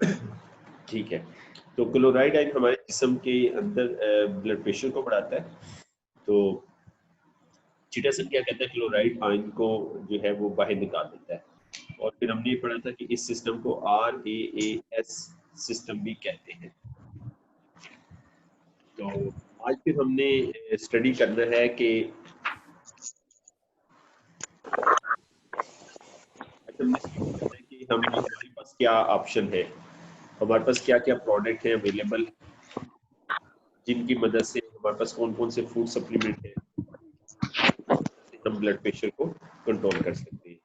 ठीक है, तो क्लोराइड आयन हमारे जिस्म के अंदर ब्लड प्रेशर को बढ़ाता है। तो चीटासन क्या कहता है, क्लोराइड आयन को जो है वो बाहर निकाल देता है। और फिर हमने ये पढ़ा था कि इस सिस्टम को RAAS सिस्टम भी कहते हैं। तो आज फिर हमने स्टडी करना है कि हम हमारे पास क्या ऑप्शन है, हमारे पास क्या क्या प्रोडक्ट है अवेलेबल, जिनकी मदद से हमारे पास कौन कौन से फूड सप्लीमेंट है, हम ब्लड प्रेशर को कंट्रोल कर सकते हैं।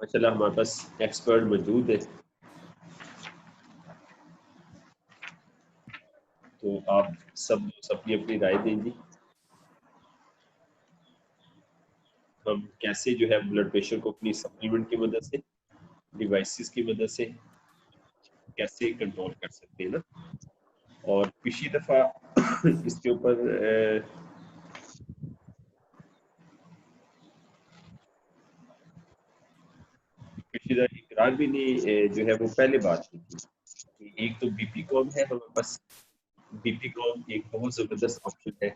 माशाल्लाह हमारे पास एक्सपर्ट मौजूद है, तो आप सब अपनी अपनी राय देंगे हम कैसे जो है ब्लड प्रेशर को अपनी सप्लीमेंट की मदद से, डिवाइसेस की मदद से कैसे कंट्रोल कर सकते हैं ना। और पिछली दफा इसके ऊपर पिछली दफा इकरार भी ने जो है वो पहले बात की थी। एक तो बीपी कॉम है हमारे पास, बीपी कॉम एक बहुत जबरदस्त ऑप्शन है।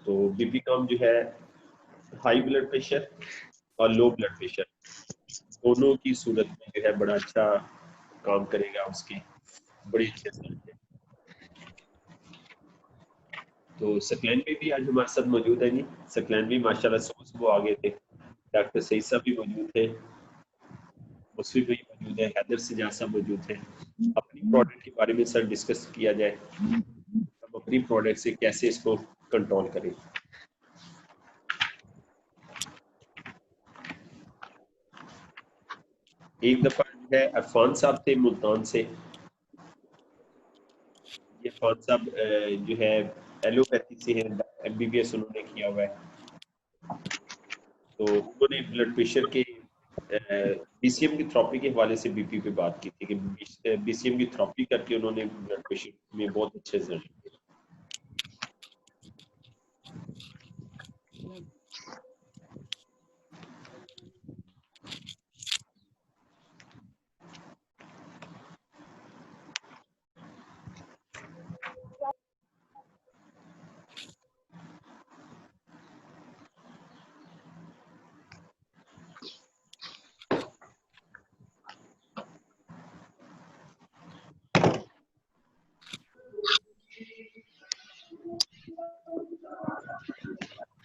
तो बीपी कॉम जो है हाई ब्लड प्रेशर और लो ब्लड प्रेशर दोनों की सूरत में जो है बड़ा अच्छा काम करेगा, उसके बड़ी अच्छे असर है। तो सकलैन में भी आज हमारे साथ मौजूद है जी, सकलैन भी माशाल्लाह सुबह सुबह आ गए थे। डॉक्टर सईद साहब भी मौजूद थे, मुस्फिक भाई मौजूद है, हैदर सिजाद साहब मौजूद है। अपनी प्रोडक्ट के बारे में सर डिस्कस किया जाए, हम अपनी प्रोडक्ट से कैसे इसको कंट्रोल करें। एक दफा जो है अरफान साहब थे मुल्तान से, ये अरफान साहब जो है एलोपैथी से है, MBBS उन्होंने किया हुआ है। तो उन्होंने ब्लड प्रेशर के BCM की थेरेपी के हवाले से बीपी पे बात की थी कि BCM की थेरेपी करके उन्होंने ब्लड प्रेशर में बहुत अच्छे रिजल्ट दिए।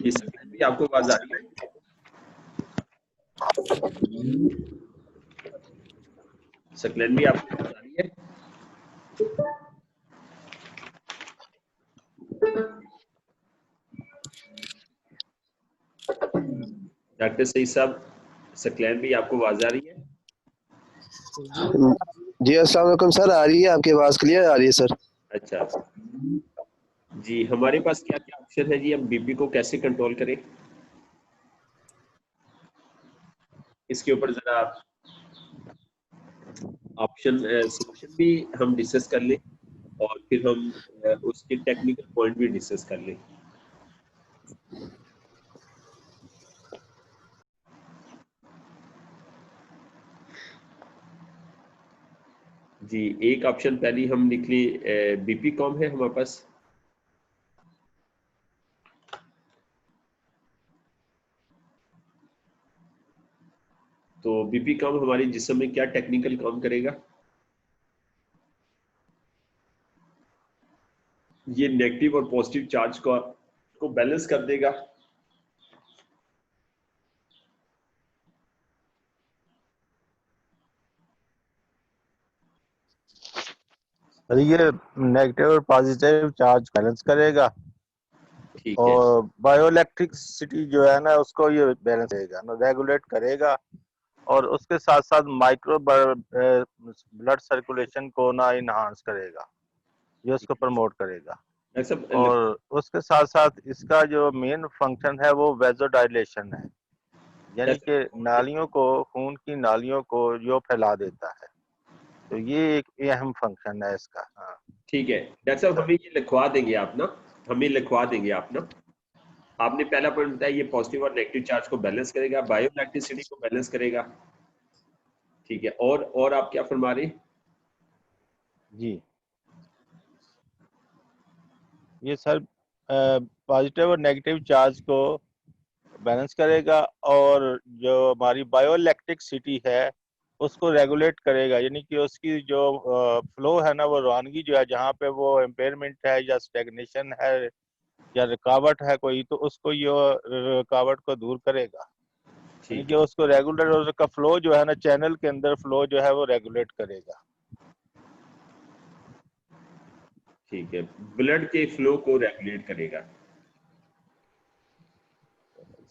ये सकलैन भी आपको आवाज आ रही है? सकलैन भी आपको आवाज आ रही है? डॉक्टर सईद साहब, सकलैन भी आपको आवाज आ रही है? जी अस्सलाम वालेकुम सर, आ रही है आपकी आवाज क्लियर आ रही है सर। अच्छा जी, हमारे पास क्या क्या ऑप्शन है जी, हम बीपी को कैसे कंट्रोल करें, इसके ऊपर जरा ऑप्शन सोल्यूशन भी हम डिस्कस कर लें और फिर हम उसके टेक्निकल पॉइंट भी डिस्कस कर लें। जी, एक ऑप्शन पहले हम लिख लें, बीपी कॉम है हमारे पास। तो बीपी कॉम हमारे जिस्म में क्या टेक्निकल काम करेगा, ये नेगेटिव और पॉजिटिव चार्ज को बैलेंस कर देगा। ये नेगेटिव और पॉजिटिव चार्ज बैलेंस करेगा ठीक है, और बायोइलेक्ट्रिसिटी जो है ना उसको ये बैलेंस करेगा ना, रेगुलेट करेगा और उसके साथ साथ माइक्रो ब्लड सर्कुलेशन को ना इनहांस करेगा, ये उसको प्रमोट करेगा। और उसके साथ साथ इसका जो मेन फंक्शन है वो वेजोडाइलेशन है, यानी कि नालियों को, खून की नालियों को जो फैला देता है। तो ये एक अहम फंक्शन है इसका। हाँ ठीक है डॉक्टर साहब, हमें ये लिखवा देंगे आप ना, हमें लिखवा देंगे आप ना। आपने पहला पॉइंट बताया ये पॉजिटिव और नेगेटिव चार्ज को बैलेंस करेगा, बायोइलेक्ट्रिसिटी को बैलेंस करेगा। ठीक है, और आप क्या फरमा रहे? जी, ये सर पॉजिटिव और नेगेटिव चार्ज को बैलेंस करेगा, और जो हमारी बायोइलेक्ट्रिक सिटी है उसको रेगुलेट करेगा, यानी कि उसकी जो फ्लो है ना, वो रवानगी जो है, जहाँ पे वो एम्पेयरमेंट है या स्टेगनेशन है या रुकावट है कोई, तो उसको ये रुकावट को दूर करेगा, यानी ठीक कि है, उसको रेगुलेट, उसका फ्लो जो है ना, चैनल के अंदर फ्लो जो है वो रेगुलेट करेगा। ठीक है, ब्लड के फ्लो को रेगुलेट करेगा।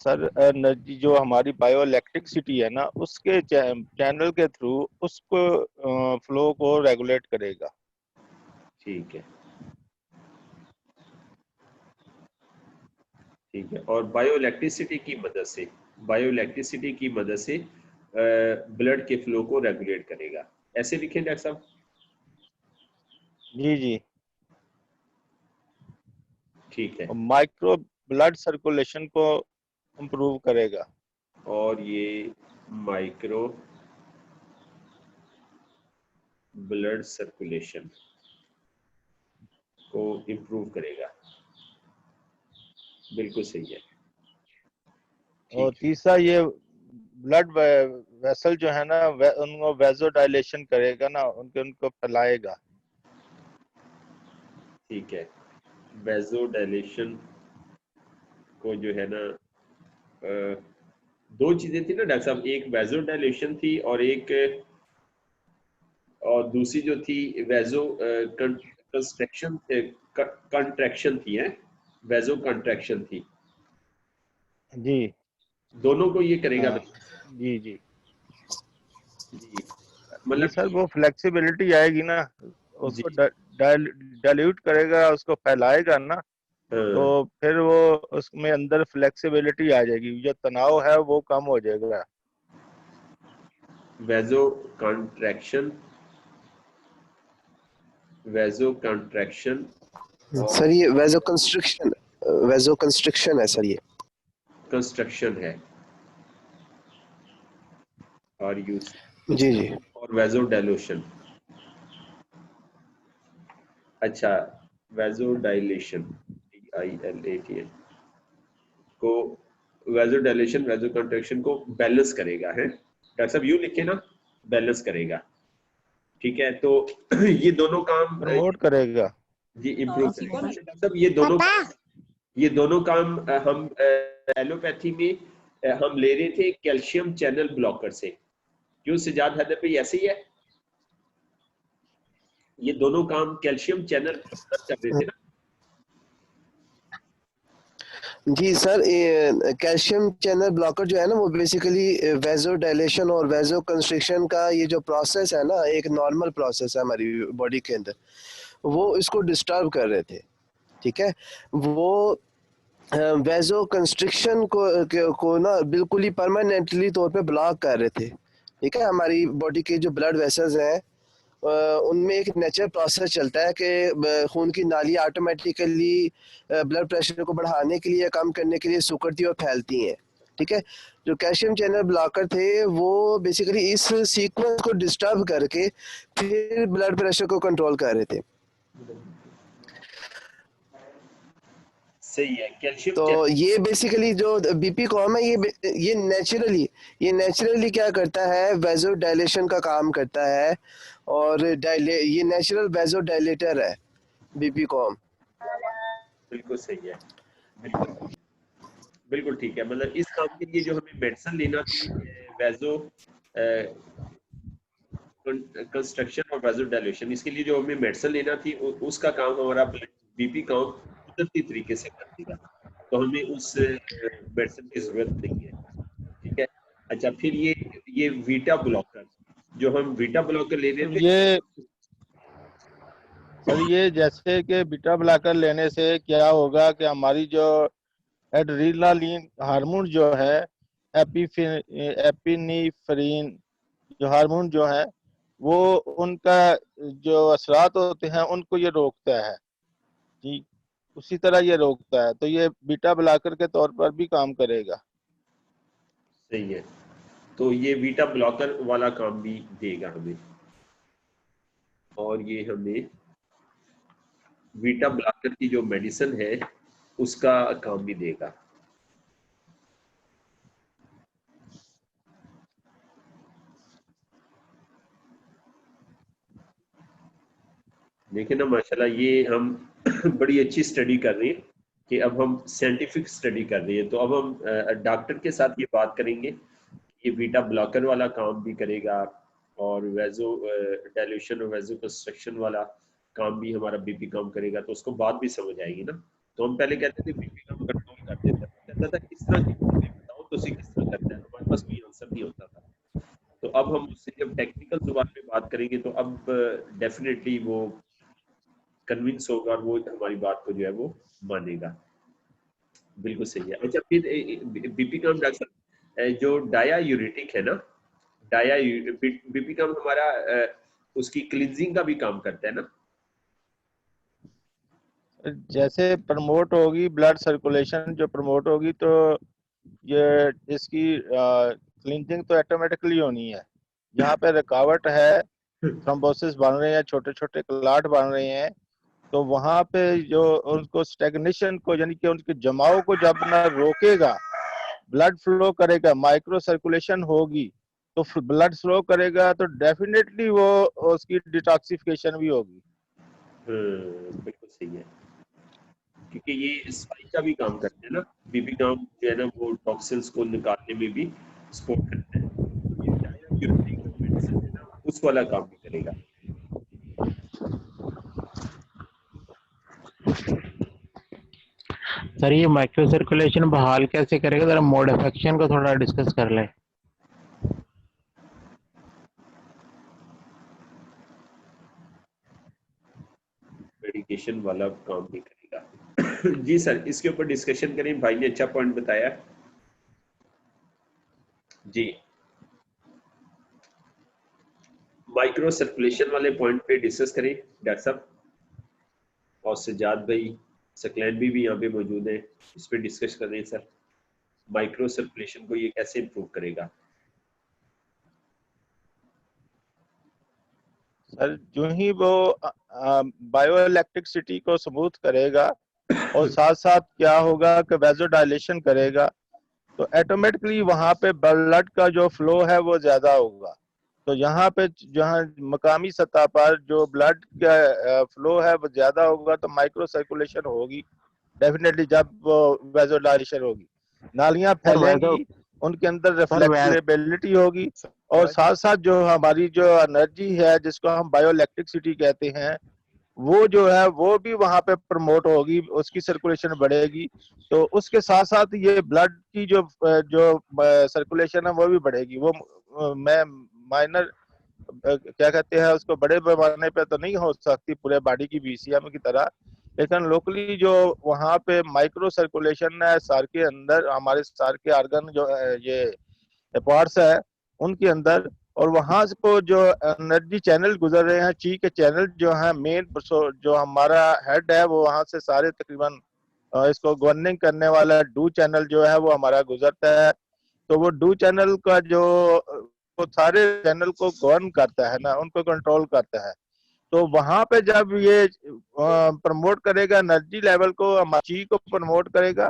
सर एनर्जी जो हमारी बायोइलेक्ट्रिसिटी है ना, उसके चैनल के थ्रू उसको फ्लो को रेगुलेट करेगा। ठीक है, ठीक है, और बायोइलेक्ट्रिसिटी की मदद से, बायोइलेक्ट्रिसिटी की मदद से ब्लड के फ्लो को रेगुलेट करेगा। ऐसे लिखें डॉक्टर साहब? जी जी। ठीक है, माइक्रो ब्लड सर्कुलेशन को इम्प्रूव करेगा। और ये माइक्रो ब्लड सर्कुलेशन को इम्प्रूव करेगा। बिल्कुल सही है। और ठीक है, तीसरा, ये ब्लड वेसल जो है ना, उनको वेजो डायलेशन करेगा ना, उनको फैलाएगा। ठीक है, वेजो डायलेशन को जो है ना, दो चीजें थी ना डॉक्टर साहब, एक वेजो डायलेशन थी और एक, और दूसरी जो थी वेजो कंस्ट्रक्शन, कंट्रैक्शन थी है, वेजो कंट्रैक्शन थी। जी दोनों को ये करेगा हाँ। ना? जी जी जी, जी मतलब सर, वो फ्लेक्सिबिलिटी आएगी ना, जी, उसको डाइल्यूट करेगा, उसको फैलाएगा ना, तो हाँ, फिर वो उसमें अंदर फ्लेक्सिबिलिटी आ जाएगी, जो तनाव है वो कम हो जाएगा। वेजो कंट्रैक्शन, वेजो कंट्रैक्शन और सर ये वेजो कंस्ट्रिक्शन है सर ये। कंस्ट्रक्शन है, और यूज जी जी। और वेजो डायलेशन। अच्छा, वेजो डायलेशन, DILATN को, वेजो डायलेशन वेजो कंट्रैक्शन को बैलेंस करेगा है डॉक्टर साहब, यूं लिखे ना, बैलेंस करेगा। ठीक है, तो ये दोनों काम प्रमोट करेगा। जी इम्प्रूव करेगा। अच्छा डॉक्टर साहब, ये दोनों काम हम एलोपैथी में हम ले रहे थे कैल्शियम चैनल ब्लॉकर से, क्यों सिजाद हैदर पे ऐसे ही है? ये दोनों काम कैल्शियम चैनल ब्लॉकर कर रहे थे ना? जी सर, ये कैल्शियम चैनल ब्लॉकर जो है ना, वो बेसिकली वेजो डायलेशन और वेजो कंस्ट्रिक्शन का ये जो प्रोसेस है ना, एक नॉर्मल प्रोसेस है हमारी बॉडी के अंदर, वो इसको डिस्टर्ब कर रहे थे। ठीक है, वो वेजो कंस्ट्रिक्शन को ना बिल्कुल ही परमानेंटली तौर पे ब्लॉक कर रहे थे। ठीक है, हमारी बॉडी के जो ब्लड वेसल्स हैं, उनमें एक नेचुरल प्रोसेस चलता है कि खून की नालियाँ ऑटोमेटिकली ब्लड प्रेशर को बढ़ाने के लिए या कम करने के लिए सिकुड़ती और फैलती हैं। ठीक है, जो कैल्शियम चैनल ब्लॉकर थे वो बेसिकली इस सीक्वेंस को डिस्टर्ब करके फिर ब्लड प्रेशर को कंट्रोल कर रहे थे। सही है, कैल्शियम तो चैनल। ये बेसिकली जो बीपी कॉम है, ये नेचुरली क्या करता है, वेजो डायलेशन का काम करता है, और ये नेचुरल वेजो डायलेटर है बीपी कॉम। बिल्कुल सही है, बिल्कुल, बिल्कुल ठीक है। मतलब इस काम के लिए जो हमें मेडिसिन लेना थी, वेजो कंस्ट्रक्शन और वेजो डायलेशन, इसके लिए जो हमें मेडिसिन लेना थी उसका काम हमारा बीपी काम कुदरती तरीके से कर देगा, तो हमें उस मेडिसिन की जरूरत नहीं है। ठीक है। अच्छा, फिर ये वीटा ब्लॉकर, जो हम वीटा ब्लॉकर ले रहे तो थे। ये सर, ये जैसे कि बीटा ब्लॉकर लेने से क्या होगा कि हमारी जो एड्रीनालीन हार्मोन जो है, एपिनेफ्रिन जो हार्मोन जो है, वो उनका जो असरात होते हैं उनको ये रोकता है। ठीक, उसी तरह ये रोकता है, तो ये बीटा ब्लॉकर के तौर पर भी काम करेगा। सही है, तो ये बीटा ब्लॉकर वाला काम भी देगा हमें, और ये हमें बीटा ब्लॉकर की जो मेडिसिन है उसका काम भी देगा। देखिए ना माशाल्लाह, ये हम बड़ी अच्छी स्टडी कर रहे हैं कि अब हम साइंटिफिक स्टडी कर रहे हैं। तो अब हम डॉक्टर के साथ ये बात करेंगे, ये बीटा ब्लॉकर वाला काम भी करेगा और वेजो डायल्यूशन और वेजो कंस्ट्रक्शन वाला काम भी हमारा बीपी काम करेगा, तो उसको बात भी समझ आएगी ना। तो हम पहले कहते थे बीपी काम कंट्रोल कर देता था, कहता था किस तरह की बताओ तो उसे किस तरह करता है, हमारे पास कोई आंसर नहीं होता था। तो अब हम उससे जब टेक्निकल जुबान में बात करेंगे तो अब डेफिनेटली वो कन्विंस होगा और वो हमारी बात को जो है वो मानेगा। बिल्कुल सही है। अच्छा, फिर बीपी काम डॉक्टर साहब, जो डाया यूरेटिक है ना, डाया बीपी काम हमारा उसकी क्लींजिंग का भी काम करता है ना। जैसे प्रमोट होगी ब्लड सर्कुलेशन जो प्रमोट होगी, तो ये इसकी क्लींजिंग तो ऑटोमेटिकली होनी है। जहाँ पे रुकावट है, थ्रोम्बोसिस बन रहे हैं, छोटे छोटे क्लाट बन रहे हैं, तो वहां पे जो उनको स्टेग्नेशन को यानी कि उनके जमाव को जब ना रोकेगा, ब्लड फ्लो करेगा, माइक्रो सर्कुलेशन होगी, तो ब्लड फ्लो करेगा, तो डेफिनेटली वो उसकी डिटॉक्सिफिकेशन भी होगी। बिल्कुल सही है, क्योंकि ये स्पाइक का भी काम करते हैं ना, बीपी काम जो है ना वो टॉक्सिन्स को निकालने में भी सपोर्ट करते हैं। ये डाया यूरेटिक मेडिसिन है ना, उस वाला काम भी करेगा। सर ये माइक्रो सर्कुलेशन बहाल कैसे करेगा, जरा मोड ऑफ एक्शन को थोड़ा डिस्कस कर ले। मेडिकेशन वाला काम भी करेगा। जी सर, इसके ऊपर डिस्कशन करें, भाई ने अच्छा पॉइंट बताया जी। माइक्रो सर्कुलेशन वाले पॉइंट पे डिस्कस करें डॉक्टर साहब, और सजाद भाई सकलैन भी यहाँ पे मौजूद है, इस पे डिस्कस कर रहे हैं सर, माइक्रो सर्कुलेशन को ये कैसे इंप्रूव करेगा। सर जो ही वो बायोइलेक्ट्रिसिटी को स्मूथ करेगा और साथ साथ क्या होगा कि वेजोडाइलेशन करेगा, तो ऑटोमेटिकली वहां पे ब्लड का जो फ्लो है वो ज्यादा होगा। तो यहाँ पे जहाँ मकामी सतह पर जो ब्लड का फ्लो है वो ज्यादा होगा, तो माइक्रो सर्कुलेशन होगी डेफिनेटली। जब वो वेजोडाइलेशन होगी, नालियां फैलेंगी, उनके अंदर रिफ्लेक्सिबिलिटी होगी, और साथ साथ जो हमारी जो एनर्जी है जिसको हम बायोइलेक्ट्रिसिटी कहते हैं, वो जो है वो भी वहां पे प्रमोट होगी, उसकी सर्कुलेशन बढ़ेगी। तो उसके साथ साथ ये ब्लड की जो सर्कुलेशन है वो भी बढ़ेगी। वो मैं माइनर क्या कहते हैं उसको, बड़े पैमाने पे तो नहीं हो सकती पूरे बॉडी की बीसीएम की तरह, लेकिन लोकली जो वहां पे माइक्रो सर्कुलेशन है सर के अंदर, हमारे सर के आर्गन जो ये पार्ट्स है उनके अंदर, और वहां से को जो एनर्जी चैनल गुजर रहे हैं, ची के चैनल जो है मेन, जो हमारा हेड है वो वहां से सारे तकरीबन इसको गवर्निंग करने वाला डू चैनल जो है वो हमारा गुजरता है। तो वो डू चैनल का जो वो सारे चैनल को गवर्न करता है ना, उनको कंट्रोल करता है। तो वहां पे जब ये प्रमोट करेगा एनर्जी लेवल को, ची को प्रमोट करेगा,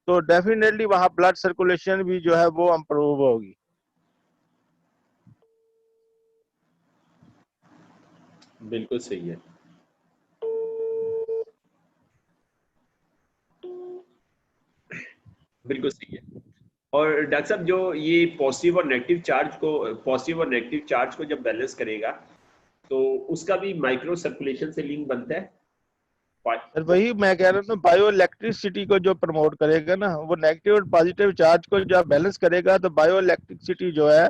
तो डेफिनेटली वहां ब्लड सर्कुलेशन भी जो है वो इम्प्रूव होगी। बिल्कुल सही है। बिल्कुल सही है। और डॉक्टर साहब जो ये पॉजिटिव और नेगेटिव चार्ज को जब बैलेंस करेगा, तो उसका भी माइक्रो सर्कुलेशन से लिंक बनता है। सर वही मैं कह रहा था, बायो इलेक्ट्रिसिटी को जो प्रमोट करेगा ना, वो नेगेटिव और पॉजिटिव चार्ज को जब बैलेंस करेगा, तो बायो इलेक्ट्रिसिटी जो है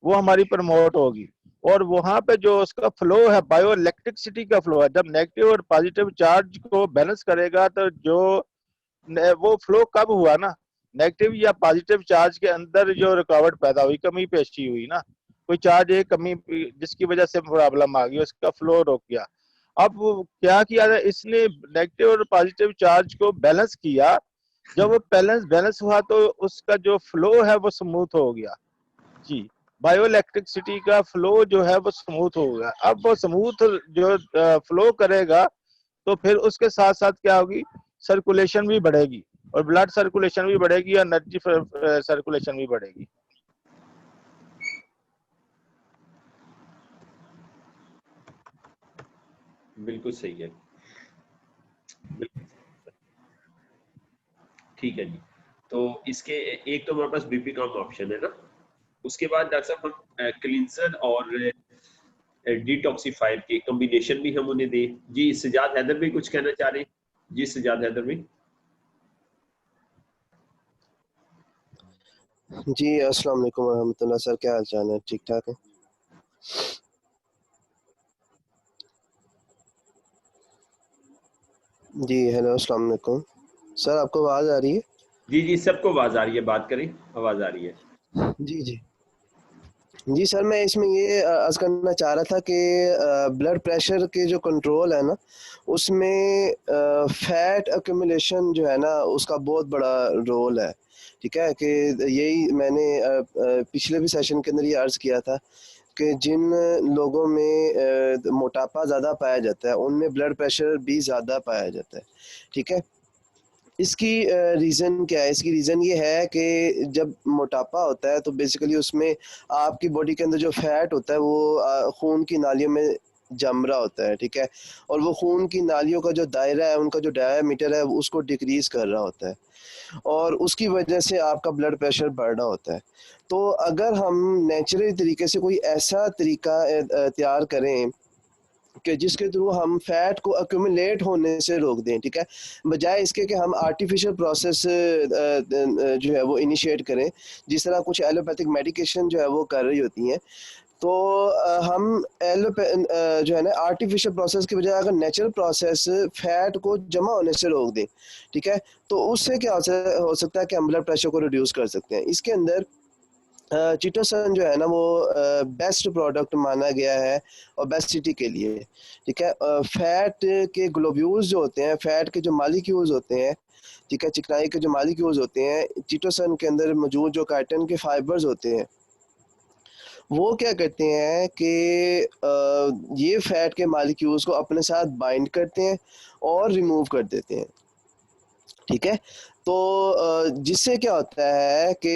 वो हमारी प्रमोट होगी। और वहां पे जो उसका फ्लो है, बायो इलेक्ट्रिसिटी का फ्लो है, जब नेगेटिव और पॉजिटिव चार्ज को बैलेंस करेगा, तो जो वो फ्लो कब हुआ ना, नेगेटिव या पॉजिटिव चार्ज के अंदर जो रुकावट पैदा हुई, कमी पेशी हुई ना, कोई चार्ज एक कमी जिसकी वजह से प्रॉब्लम आ गई, उसका फ्लो रुक गया। अब क्या किया था इसने, नेगेटिव और पॉजिटिव चार्ज को बैलेंस किया। जब वो बैलेंस हुआ तो उसका जो फ्लो है वो स्मूथ हो गया जी। बायोइलेक्ट्रिसिटी का फ्लो जो है वो स्मूथ हो गया। अब वो स्मूथ जो फ्लो करेगा तो फिर उसके साथ साथ क्या होगी, सर्कुलेशन भी बढ़ेगी, और ब्लड सर्कुलेशन भी बढ़ेगी, एनर्जी सर्कुलेशन भी बढ़ेगी। बिल्कुल सही है, बिल्कुल ठीक है जी। तो इसके एक तो हमारे पास बीपी कम ऑप्शन है ना, उसके बाद डॉक्टर साहब हम क्लींसर और डिटॉक्सिफायर के कॉम्बिनेशन भी हम उन्हें दें जी। सजाद हैदर भी कुछ कहना चाह रहे हैं जी, सजाद हैदर भी। जी अस्सलाम वालेकुम रहमतुल्लाह सर, क्या हाल चाल है? ठीक ठाक है? जी हेलो अस्सलाम वालेकुम सर, आपको आवाज़ आ रही है? जी जी, सबको आवाज आ रही है, बात करें, आवाज आ रही है। जी जी जी सर, मैं इसमें ये अर्ज करना चाह रहा था कि ब्लड प्रेशर के जो कंट्रोल है ना, उसमें फैट अक्यूमुलेशन जो है ना, उसका बहुत बड़ा रोल है। ठीक है कि यही मैंने पिछले भी सेशन के अंदर ये अर्ज किया था कि जिन लोगों में मोटापा ज़्यादा पाया जाता है उनमें ब्लड प्रेशर भी ज़्यादा पाया जाता है। ठीक है, इसकी रीज़न क्या है? इसकी रीज़न ये है कि जब मोटापा होता है तो बेसिकली उसमें आपकी बॉडी के अंदर जो फैट होता है वो खून की नालियों में जम रहा होता है। ठीक है, और वो खून की नालियों का जो दायरा है, उनका जो डायामीटर है, उसको डिक्रीज कर रहा होता है, और उसकी वजह से आपका ब्लड प्रेशर बढ़ रहा होता है। तो अगर हम नेचुरली तरीके से कोई ऐसा तरीका तैयार करें कि जिसके थ्रू हम फैट को अक्यूमुलेट होने से रोक दें, ठीक है, बजाय इसके कि हम आर्टिफिशियल प्रोसेस जो है वो इनिशिएट करें, जिस तरह कुछ एलोपैथिक मेडिकेशन जो है वो कर रही होती हैं। तो हम जो है ना, आर्टिफिशियल प्रोसेस की बजाय अगर नेचुरल प्रोसेस फैट को जमा होने से रोक दें, ठीक है, तो उससे क्या हो सकता है कि हम ब्लड प्रेशर को रिड्यूस कर सकते हैं। इसके अंदर चिटोसन जो है ना वो बेस्ट प्रोडक्ट माना गया है ओबेसिटी के लिए। ठीक है, फैट के ग्लोब्यूल्स जो होते हैं, फैट के जो मालिक्यूल्स होते हैं, ठीक है, चिकनाई के जो मालिक्यूल्स होते हैं, चिटोसन के अंदर मौजूद जो काइटिन के फाइबर्स होते हैं, वो क्या करते हैं कि ये फैट के मालिक्यूल्स को अपने साथ बाइंड करते हैं और रिमूव कर देते हैं। ठीक है, तो जिससे क्या होता है कि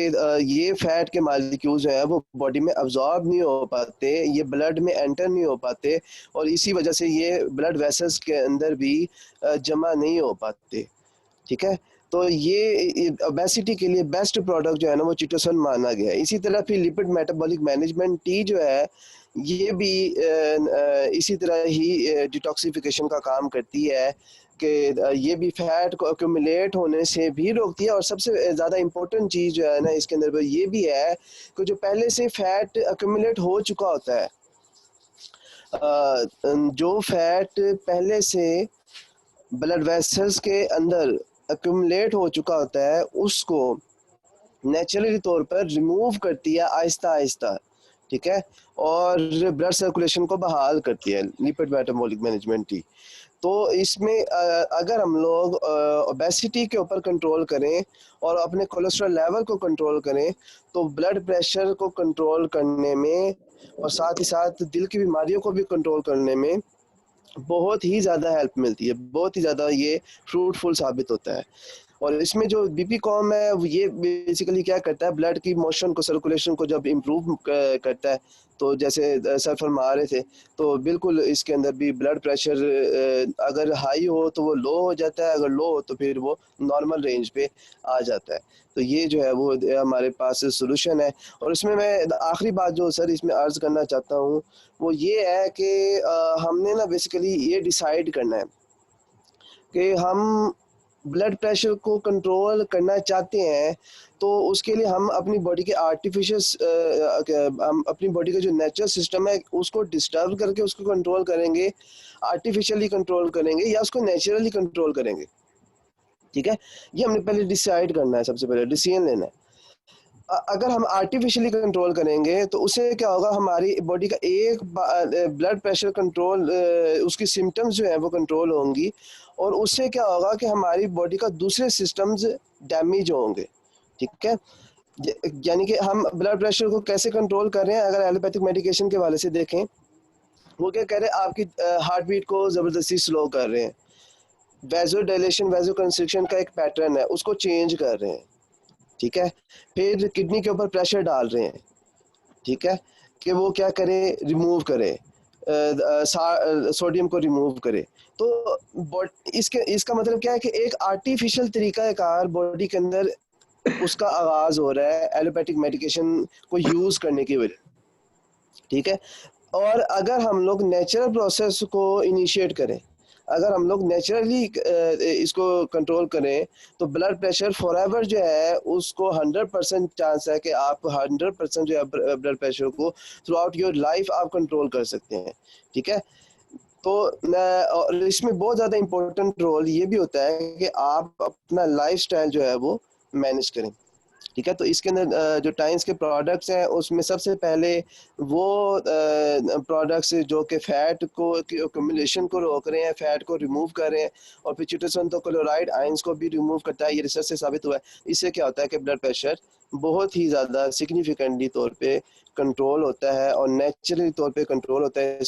ये फैट के मालिक्यूल्स जो है वो बॉडी में अब्जॉर्ब नहीं हो पाते, ये ब्लड में एंटर नहीं हो पाते, और इसी वजह से ये ब्लड वेसल्स के अंदर भी जमा नहीं हो पाते। ठीक है, तो ये ओबेसिटी के लिए बेस्ट प्रोडक्ट जो है ना वो चिटोसन माना गया है। इसी तरह फिर लिपिड मेटाबॉलिक मैनेजमेंट टी जो है, ये भी इसी तरह ही डिटॉक्सिफिकेशन का काम करती है कि ये भी फैट को अक्यूमुलेट होने से भी रोकती है। और सबसे ज़्यादा इम्पोर्टेंट चीज़ जो है ना इसके अंदर ये भी है कि जो पहले से फैट अक्यूमुलेट हो चुका होता है, जो फैट पहले से ब्लड वेसल्स के अंदर अक्यूमुलेट हो चुका होता है, उसको नेचुरली तौर पर रिमूव करती है आहिस्ता आहिस्ता। ठीक है, और ब्लड सर्कुलेशन को बहाल करती है लिपिड मेटाबॉलिक मैनेजमेंट टी। तो इसमें अगर हम लोग ओबेसिटी के ऊपर कंट्रोल करें और अपने कोलेस्ट्रॉल लेवल को कंट्रोल करें, तो ब्लड प्रेशर को कंट्रोल करने में और साथ ही साथ दिल की बीमारियों को भी कंट्रोल करने में बहुत ही ज़्यादा हेल्प मिलती है, बहुत ही ज़्यादा ये फ्रूटफुल साबित होता है। और इसमें जो बीपी कॉम है ये बेसिकली क्या करता है, ब्लड की मोशन को, सर्कुलेशन को जब इम्प्रूव करता है, तो जैसे सर फरमा रहे थे, तो बिल्कुल इसके अंदर भी ब्लड प्रेशर अगर हाई हो तो वो लो हो जाता है, अगर लो हो तो फिर वो नॉर्मल रेंज पे आ जाता है। तो ये जो है वो हमारे पास सोल्यूशन है। और इसमें मैं आखिरी बात जो सर इसमें अर्ज करना चाहता हूँ वो ये है कि हमने ना बेसिकली ये डिसाइड करना है कि हम ब्लड प्रेशर को कंट्रोल करना चाहते हैं, तो उसके लिए हम अपनी बॉडी के हम अपनी बॉडी का जो नेचुरल सिस्टम है उसको डिस्टर्ब करके उसको कंट्रोल करेंगे, आर्टिफिशियली कंट्रोल करेंगे, या उसको नेचुरली कंट्रोल करेंगे। ठीक है, ये हमने पहले डिसाइड करना है, सबसे पहले डिसीजन लेना है। अगर हम आर्टिफिशियली कंट्रोल करेंगे तो उससे क्या होगा, हमारी बॉडी का एक ब्लड प्रेशर कंट्रोल, उसकी सिम्टम्स जो है वो कंट्रोल होंगी, और उससे क्या होगा कि हमारी बॉडी का दूसरे सिस्टम्स डैमेज होंगे। ठीक है, यानी कि हम ब्लड प्रेशर को कैसे कंट्रोल कर रहे हैं, अगर एलोपैथिक मेडिकेशन के वाले से देखें, वो क्या कर रहे हैं, आपकी हार्ट बीट को ज़बरदस्ती स्लो कर रहे हैं, वैजो डायलेशन वैजो कंस्ट्रिक्शन का एक पैटर्न है उसको चेंज कर रहे हैं। ठीक है, फिर किडनी के ऊपर प्रेशर डाल रहे हैं। ठीक है, कि वो क्या करे, रिमूव करे, सोडियम को रिमूव करे। तो इसके इसका मतलब क्या है कि एक आर्टिफिशियल तरीका कार बॉडी के अंदर उसका आगाज हो रहा है एलोपैथिक मेडिकेशन को यूज करने की वजह। ठीक है, और अगर हम लोग नेचुरल प्रोसेस को इनिशिएट करें, अगर हम लोग नेचुरली इसको कंट्रोल करें, तो ब्लड प्रेशर फॉरएवर जो है उसको 100% चांस है कि आप 100% जो है ब्लड प्रेशर को थ्रू आउट योर लाइफ आप कंट्रोल कर सकते हैं। ठीक है, तो और इसमें बहुत ज़्यादा इम्पोर्टेंट रोल ये भी होता है कि आप अपना लाइफस्टाइल जो है वो मैनेज करें। ठीक है, तो इसके अंदर जो टाइम्स के प्रोडक्ट्स हैं उसमें सबसे पहले वो प्रोडक्ट्स जो कि फैट को की एक्यूमुलेशन को रोक रहे हैं, फैट को रिमूव कर रहे हैं, और फिर चिटोसन तो क्लोराइड आयंस को भी रिमूव करता है, ये रिसर्च से साबित हुआ है। इससे क्या होता है कि ब्लड प्रेशर बहुत ही ज़्यादा सिग्निफिकेंटली तौर पे कंट्रोल होता है, और नेचुरली तौर पे कंट्रोल होता है,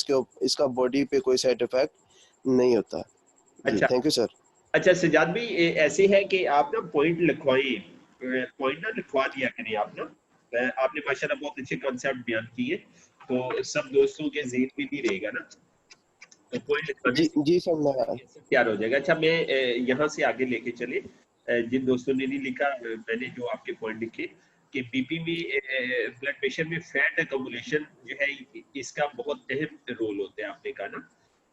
इसका बॉडी पे कोई साइड इफेक्ट नहीं होता। जी, अच्छा थैंक यू सर। अच्छा सजाद भाई, ऐसे है कि आप ना पॉइंट लिखवाइए, पॉइंट ना लिखवा दिया करें आप ना। आपने माशाल्लाह बहुत अच्छे कॉन्सेप्ट बयान किए, तो सब दोस्तों के ज़हन में नहीं रहेगा ना, तो पॉइंट लिखवाने जी से जी सर, मैं तैयार हो जाएगा। अच्छा, मैं यहाँ से आगे लेके चले, जिन दोस्तों ने नहीं लिखा, मैंने जो आपके पॉइंट लिखे कि बीपी में, ब्लड प्रेशर में फैट अकोमुलेशन जो है इसका बहुत अहम रोल होता है। आपने कहा ना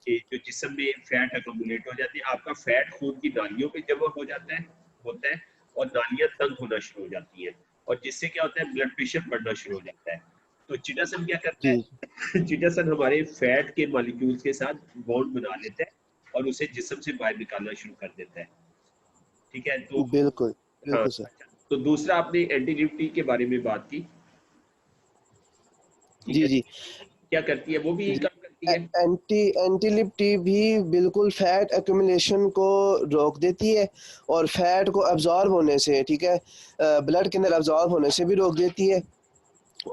कि जो जिस्म में फैट अकोमुलेट हो जाती है, आपका फैट खून की नालियों में जमा हो जाता है, होता है, और नालियां तंग होना शुरू हो जाती हैं, और जिससे क्या होता है, ब्लड प्रेशर बढ़ना शुरू हो जाता है। तो चिटासन क्या करता जी है? चिटासन हमारे फैट के मॉलिक्यूल्स के साथ बॉन्ड बना लेता है और उसे जिस्म से बाहर निकालना शुरू कर देता है। ठीक है, तो बिल्कुल हाँ, बिल्कुल सर। अच्छा, तो दूसरा आपने एंटी लिप्टी के बारे में बात की। ठीक जी है, जी क्या करती है? वो भी यही जी, काम करती है। एंटीलिप टी भी बिल्कुल फैट एक्यूमुलेशन को रोक देती है, और फैट को अब्जॉर्ब होने से, ठीक है, ब्लड के अंदर अब्जॉर्ब होने से भी रोक देती है।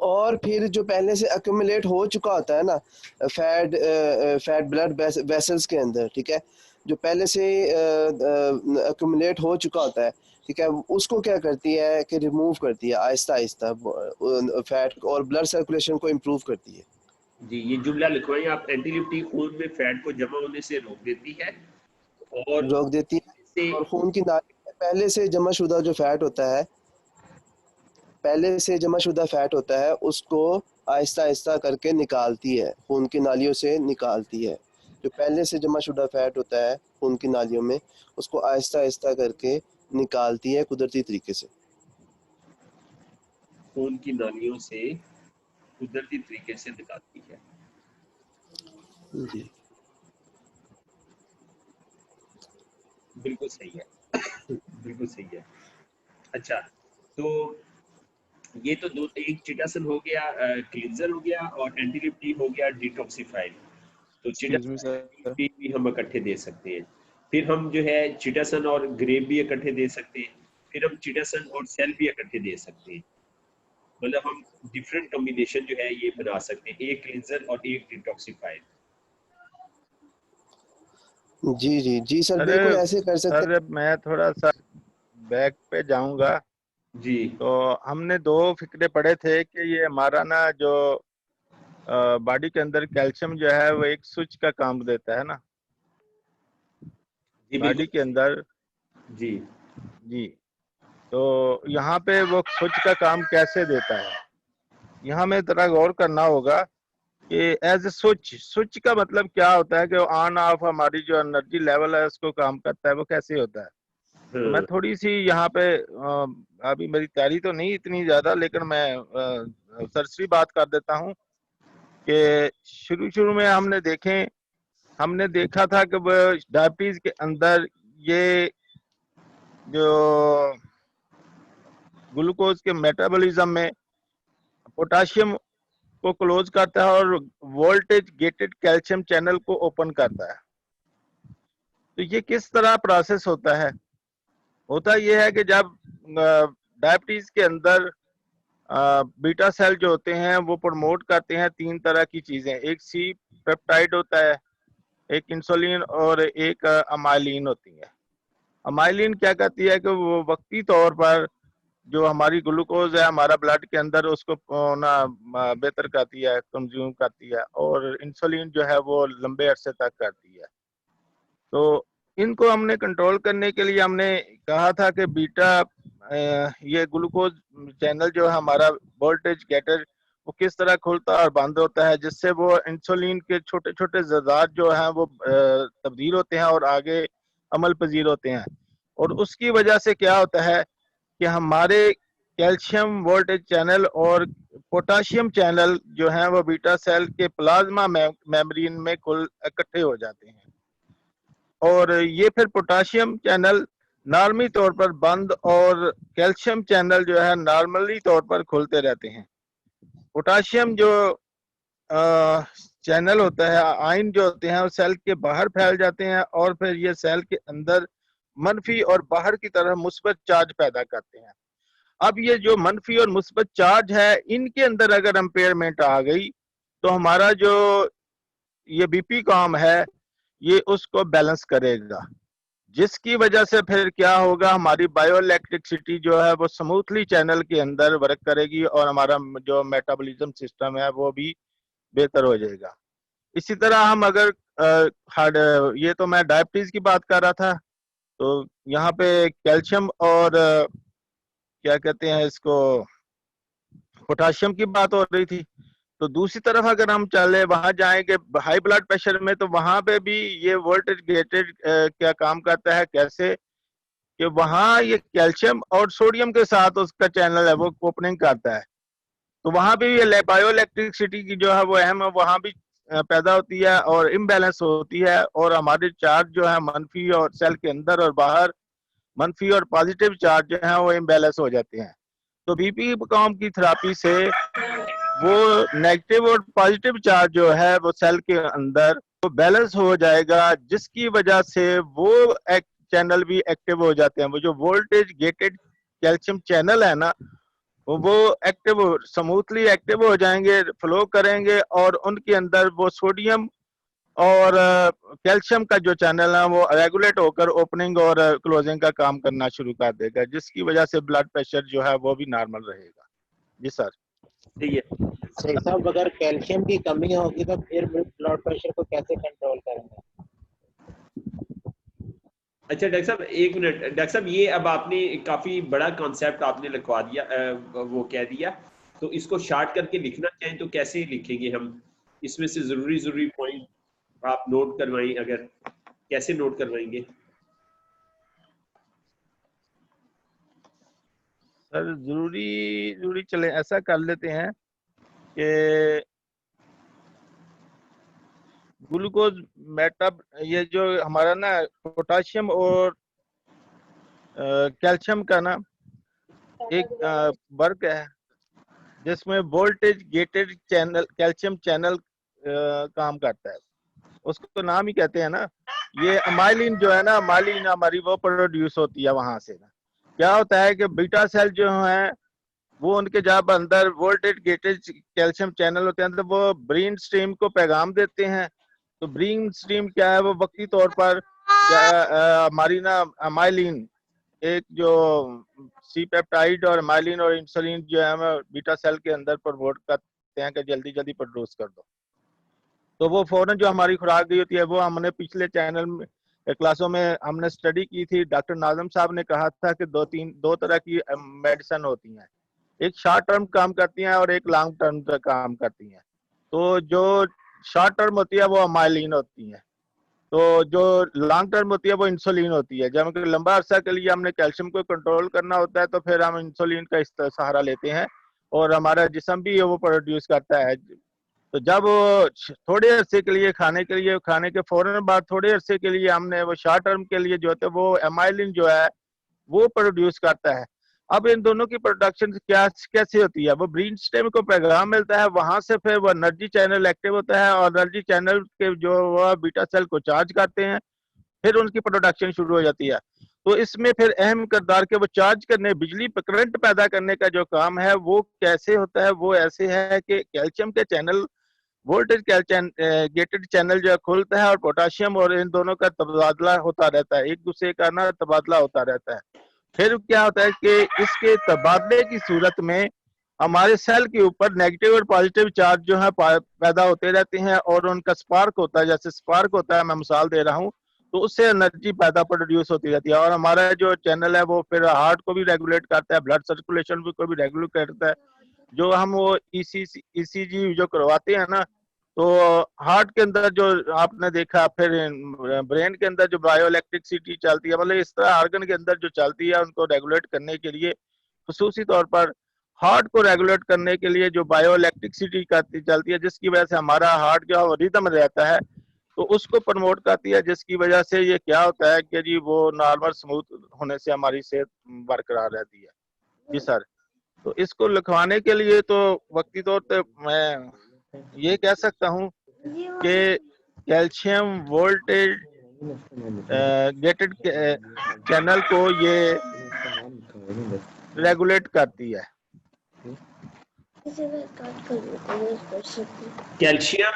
और फिर जो पहले से एक्यूमुलेट हो चुका होता है ना, फैट ब्लड वेसल्स के अंदर, ठीक है, जो पहले से एक्यूमुलेट हो चुका होता है, ठीक है, उसको क्या करती है कि रिमूव करती है आहिस्ता आहिस्ता फैट, और ब्लड सर्कुलेशन को इम्प्रूव करती है। जी, ये जुमला लिखवाइए आप, एंटी लिप्टी खून में फैट को जमा होने से रोक देती है, और रोक देती है, से और खून की नाली में पहले से जमाशुदा जो फैट होता है, पहले से जमाशुदा फैट होता है, उसको आहिस्ता आहिस्ता करके निकालती है, खून की नालियों से निकालती है। जो पहले से जमाशुदा फैट होता है खून की नालियों में, उसको आहिस्ता आहिस्ता करके निकालती है कुदरती तरीके से। खून की नालियों से कुदरती तरीके से निकालती है। जी बिल्कुल सही है। बिल्कुल सही है। अच्छा, तो ये तो दो, एक चिटासन हो गया, क्लींजर हो गया, और एंटी लिप्टी हो गया डिटॉक्सिफाइड। तो एक्सक्यूज मी चिटासन और सर। एंटी लिप्टी भी हम इकट्ठे दे सकते हैं। फिर हम जो है चिटासन और ग्रेप भी इकट्ठे दे सकते हैं। फिर हम चिटासन और सेल भी इकट्ठे दे सकते हैं। मतलब हम डिफरेंट कॉम्बिनेशन जो है ये बना सकते हैं, एक क्लींजर और एक डिटॉक्सिफाइड। जी जी जी सर, अरे बिल्कुल ऐसे कर सकते सर, मैं थोड़ा सा बैक पे जाऊंगा। जी तो हमने दो फिक्रे पढ़े थे कि ये हमारा ना जो बॉडी के अंदर कैल्शियम जो है वो एक स्विच का काम देता है ना जी बॉडी बिल्कुल के अंदर। जी जी, तो यहाँ पे वो स्विच का काम कैसे देता है, यहाँ में जरा गौर करना होगा कि एज ए स्विच, स्विच का मतलब क्या होता है कि ऑन ऑफ हमारी जो एनर्जी लेवल है उसको काम करता है, वो कैसे होता है। तो मैं हाँ, थोड़ी सी यहाँ पे अभी मेरी तैयारी तो नहीं इतनी ज्यादा, लेकिन मैं सरसरी बात कर देता हूँ कि शुरू शुरू में हमने देखा था कि डायबिटीज के अंदर ये जो ग्लूकोज के मेटाबॉलिज्म में पोटाशियम को क्लोज करता है और वोल्टेज गेटेड कैल्शियम चैनल को ओपन करता है। तो ये किस तरह प्रोसेस होता है? होता ये है कि जब डायबिटीज के अंदर बीटा सेल जो होते हैं वो प्रमोट करते हैं 3 तरह की चीजें, एक सी पेप्टाइड होता है, एक इंसुलिन और एक अमाइलिन होती है। अमाइलिन क्या करती है कि वो वक्ती तौर पर जो हमारी ग्लूकोज है हमारा ब्लड के अंदर उसको बेहतर करती है, कंज्यूम करती है, और इंसुलिन जो है वो लंबे अरसे तक करती है। तो इनको हमने कंट्रोल करने के लिए हमने कहा था कि बीटा ये ग्लूकोज चैनल जो है हमारा वोल्टेज गेटर वो किस तरह खुलता और बंद होता है, जिससे वो इंसुलिन के छोटे छोटे ज़रात जो हैं वो तब्दील होते हैं और आगे अमल पजीर होते हैं। और उसकी वजह से क्या होता है कि हमारे कैल्शियम वोल्टेज चैनल और पोटाशियम चैनल जो हैं वो बीटा सेल के प्लाज्मा मेम्ब्रेन में कुल इकट्ठे हो जाते हैं, और ये फिर पोटाशियम चैनल नॉर्मली तौर पर बंद और कैल्शियम चैनल जो है नॉर्मली तौर पर खुलते रहते हैं। पोटाशियम जो चैनल होता है, आयन जो होते हैं वो सेल के बाहर फैल जाते हैं और फिर ये सेल के अंदर मनफी और बाहर की तरफ मुस्बत चार्ज पैदा करते हैं। अब ये जो मनफी और मुस्बत चार्ज है इनके अंदर अगर एम्पेयरमेंट आ गई तो हमारा जो ये बीपी काम है ये उसको बैलेंस करेगा, जिसकी वजह से फिर क्या होगा, हमारी बायोइलेक्ट्रिसिटी जो है वो स्मूथली चैनल के अंदर वर्क करेगी और हमारा जो मेटाबॉलिज्म सिस्टम है वो भी बेहतर हो जाएगा। इसी तरह हम अगर ये तो मैं डायबिटीज की बात कर रहा था, तो यहाँ पे कैल्शियम और क्या कहते हैं इसको पोटाशियम की बात हो रही थी। तो दूसरी तरफ अगर हम चले वहां जाएंगे हाई ब्लड प्रेशर में, तो वहां पे भी ये वोल्टेज गेटेड क्या काम करता है, कैसे कि वहां ये कैल्शियम और सोडियम के साथ उसका चैनल है वो ओपनिंग करता है। तो वहां भी ये बायोइलेक्ट्रिसिटी की जो है वो अहम है, वहां भी पैदा होती है और इम्बैलेंस होती है, और हमारे चार्ज जो है मनफी और सेल के अंदर और बाहर मनफी और पॉजिटिव चार्ज जो है वो इम्बैलेंस हो जाते हैं। तो बीपी काम की थेरेपी से वो नेगेटिव और पॉजिटिव चार्ज जो है वो सेल के अंदर वो बैलेंस हो जाएगा, जिसकी वजह से वो एक चैनल भी एक्टिव हो जाते हैं। वो जो वोल्टेज गेटेड कैल्शियम चैनल है ना वो एक्टिव स्मूथली एक्टिव हो जाएंगे, फ्लो करेंगे, और उनके अंदर वो सोडियम और कैल्शियम का जो चैनल है वो रेगुलेट होकर ओपनिंग और क्लोजिंग का काम करना शुरू कर देगा, जिसकी वजह से ब्लड प्रेशर जो है वो भी नॉर्मल रहेगा। जी सर। ठीक है सही साहब, अगर कैल्शियम की कमी होगी तो फिर ब्लड प्रेशर को कैसे कंट्रोल करेंगे? अच्छा डॉक्टर साहब, एक मिनट। डॉक्टर साहब ये अब आपने काफी बड़ा कॉन्सेप्ट आपने लिखवा दिया, वो कह दिया, तो इसको शार्ट करके लिखना चाहें तो कैसे लिखेंगे हम? इसमें से जरूरी पॉइंट आप नोट करवाएं, अगर कैसे नोट करवाएंगे? सर जरूरी चले ऐसा कर लेते हैं कि ग्लूकोज ये जो हमारा ना पोटाशियम और कैल्शियम का ना एक वर्क है जिसमें voltage gated channel calcium channel काम करता है, उसको नाम ही कहते हैं ना। ये अमाइलिन जो है ना, अमाइलिन हमारी वो प्रोड्यूस होती है वहां से ना। क्या होता है कि बीटा सेल जो है वो उनके जब अंदर वोल्टेज गेटेड कैल्शियम चैनल होते हैं तो वो ब्रेन स्ट्रीम को पैगाम देते हैं। तो ब्रेन स्ट्रीम क्या है, वो वक्ती तौर पर हमारी ना अमाइलिन एक जो सी पेप्टाइड और अमाइलिन और इंसुलिन जो है हम बीटा सेल के अंदर प्रमोट करते हैं कि जल्दी जल्दी प्रोड्यूस कर दो। तो वो फौरन जो हमारी खुराक गई होती है, वो हमने पिछले चैनल में क्लासों में हमने स्टडी की थी। डॉक्टर नाजम साहब ने कहा था कि दो तरह की मेडिसिन होती हैं, एक शॉर्ट टर्म काम करती हैं और एक लॉन्ग टर्म तक काम करती हैं। तो जो शॉर्ट टर्म होती है वो अमाइलिन होती है, तो जो लॉन्ग टर्म होती है वो इंसुलिन होती है। जब लंबा अरसा के लिए हमने कैल्शियम को कंट्रोल करना होता है तो फिर हम इंसुलिन का सहारा लेते हैं और हमारा जिस्म भी वो प्रोड्यूस करता है। तो जब वो थोड़े अरसे के लिए खाने के फौरन बाद थोड़े अरसे के लिए हमने वो शॉर्ट टर्म के लिए जो होता है वो एमाइलिन जो है वो प्रोड्यूस करता है। अब इन दोनों की प्रोडक्शन क्या कैसे होती है? वो ब्रेन स्टेम को पैगाम मिलता है, वहां से फिर वो एनर्जी चैनल एक्टिव होता है और एनर्जी चैनल के जो वो बीटा सेल को चार्ज करते हैं, फिर उनकी प्रोडक्शन शुरू हो जाती है। तो इसमें फिर अहम किरदार के वो चार्ज करने, बिजली करंट पैदा करने का जो काम है वो कैसे होता है? वो ऐसे है कि कैल्शियम के चैनल, वोल्टेज गेटेड चैनल जो खुलता है और पोटाशियम और इन दोनों का तबादला होता रहता है, एक दूसरे का ना तबादला होता रहता है। फिर क्या होता है कि इसके तबादले की सूरत में हमारे सेल के ऊपर नेगेटिव और पॉजिटिव चार्ज जो है पैदा होते रहते हैं और उनका स्पार्क होता है। जैसे स्पार्क होता है, मैं मिसाल दे रहा हूँ, तो उससे एनर्जी पैदा प्रोड्यूस होती रहती है। और हमारा जो चैनल है वो फिर हार्ट को भी रेगुलेट करता है, ब्लड सर्कुलेशन को भी रेगुलेट करता है। जो हम वो ईसीजी जो करवाते हैं ना, तो हार्ट के अंदर जो आपने देखा, फिर ब्रेन के अंदर जो बायो इलेक्ट्रिसिटी चलती है, मतलब इस तरह ऑर्गन के अंदर जो चलती है उनको रेगुलेट करने के लिए, खुसूसी तौर पर हार्ट को रेगुलेट करने के लिए जो बायो इलेक्ट्रिसिटी चलती है, जिसकी वजह से हमारा हार्ट जो है रिदम रहता है, तो उसको प्रमोट करती है, जिसकी वजह से ये क्या होता है कि जी वो नॉर्मल स्मूथ होने से हमारी सेहत बरकरार रहती है। जी सर, तो इसको लिखवाने के लिए तो वक्ती तौर पे मैं ये कह सकता हूँ कि कैल्शियम वोल्टेज गेटेड चैनल को ये रेगुलेट करती है। कैल्शियम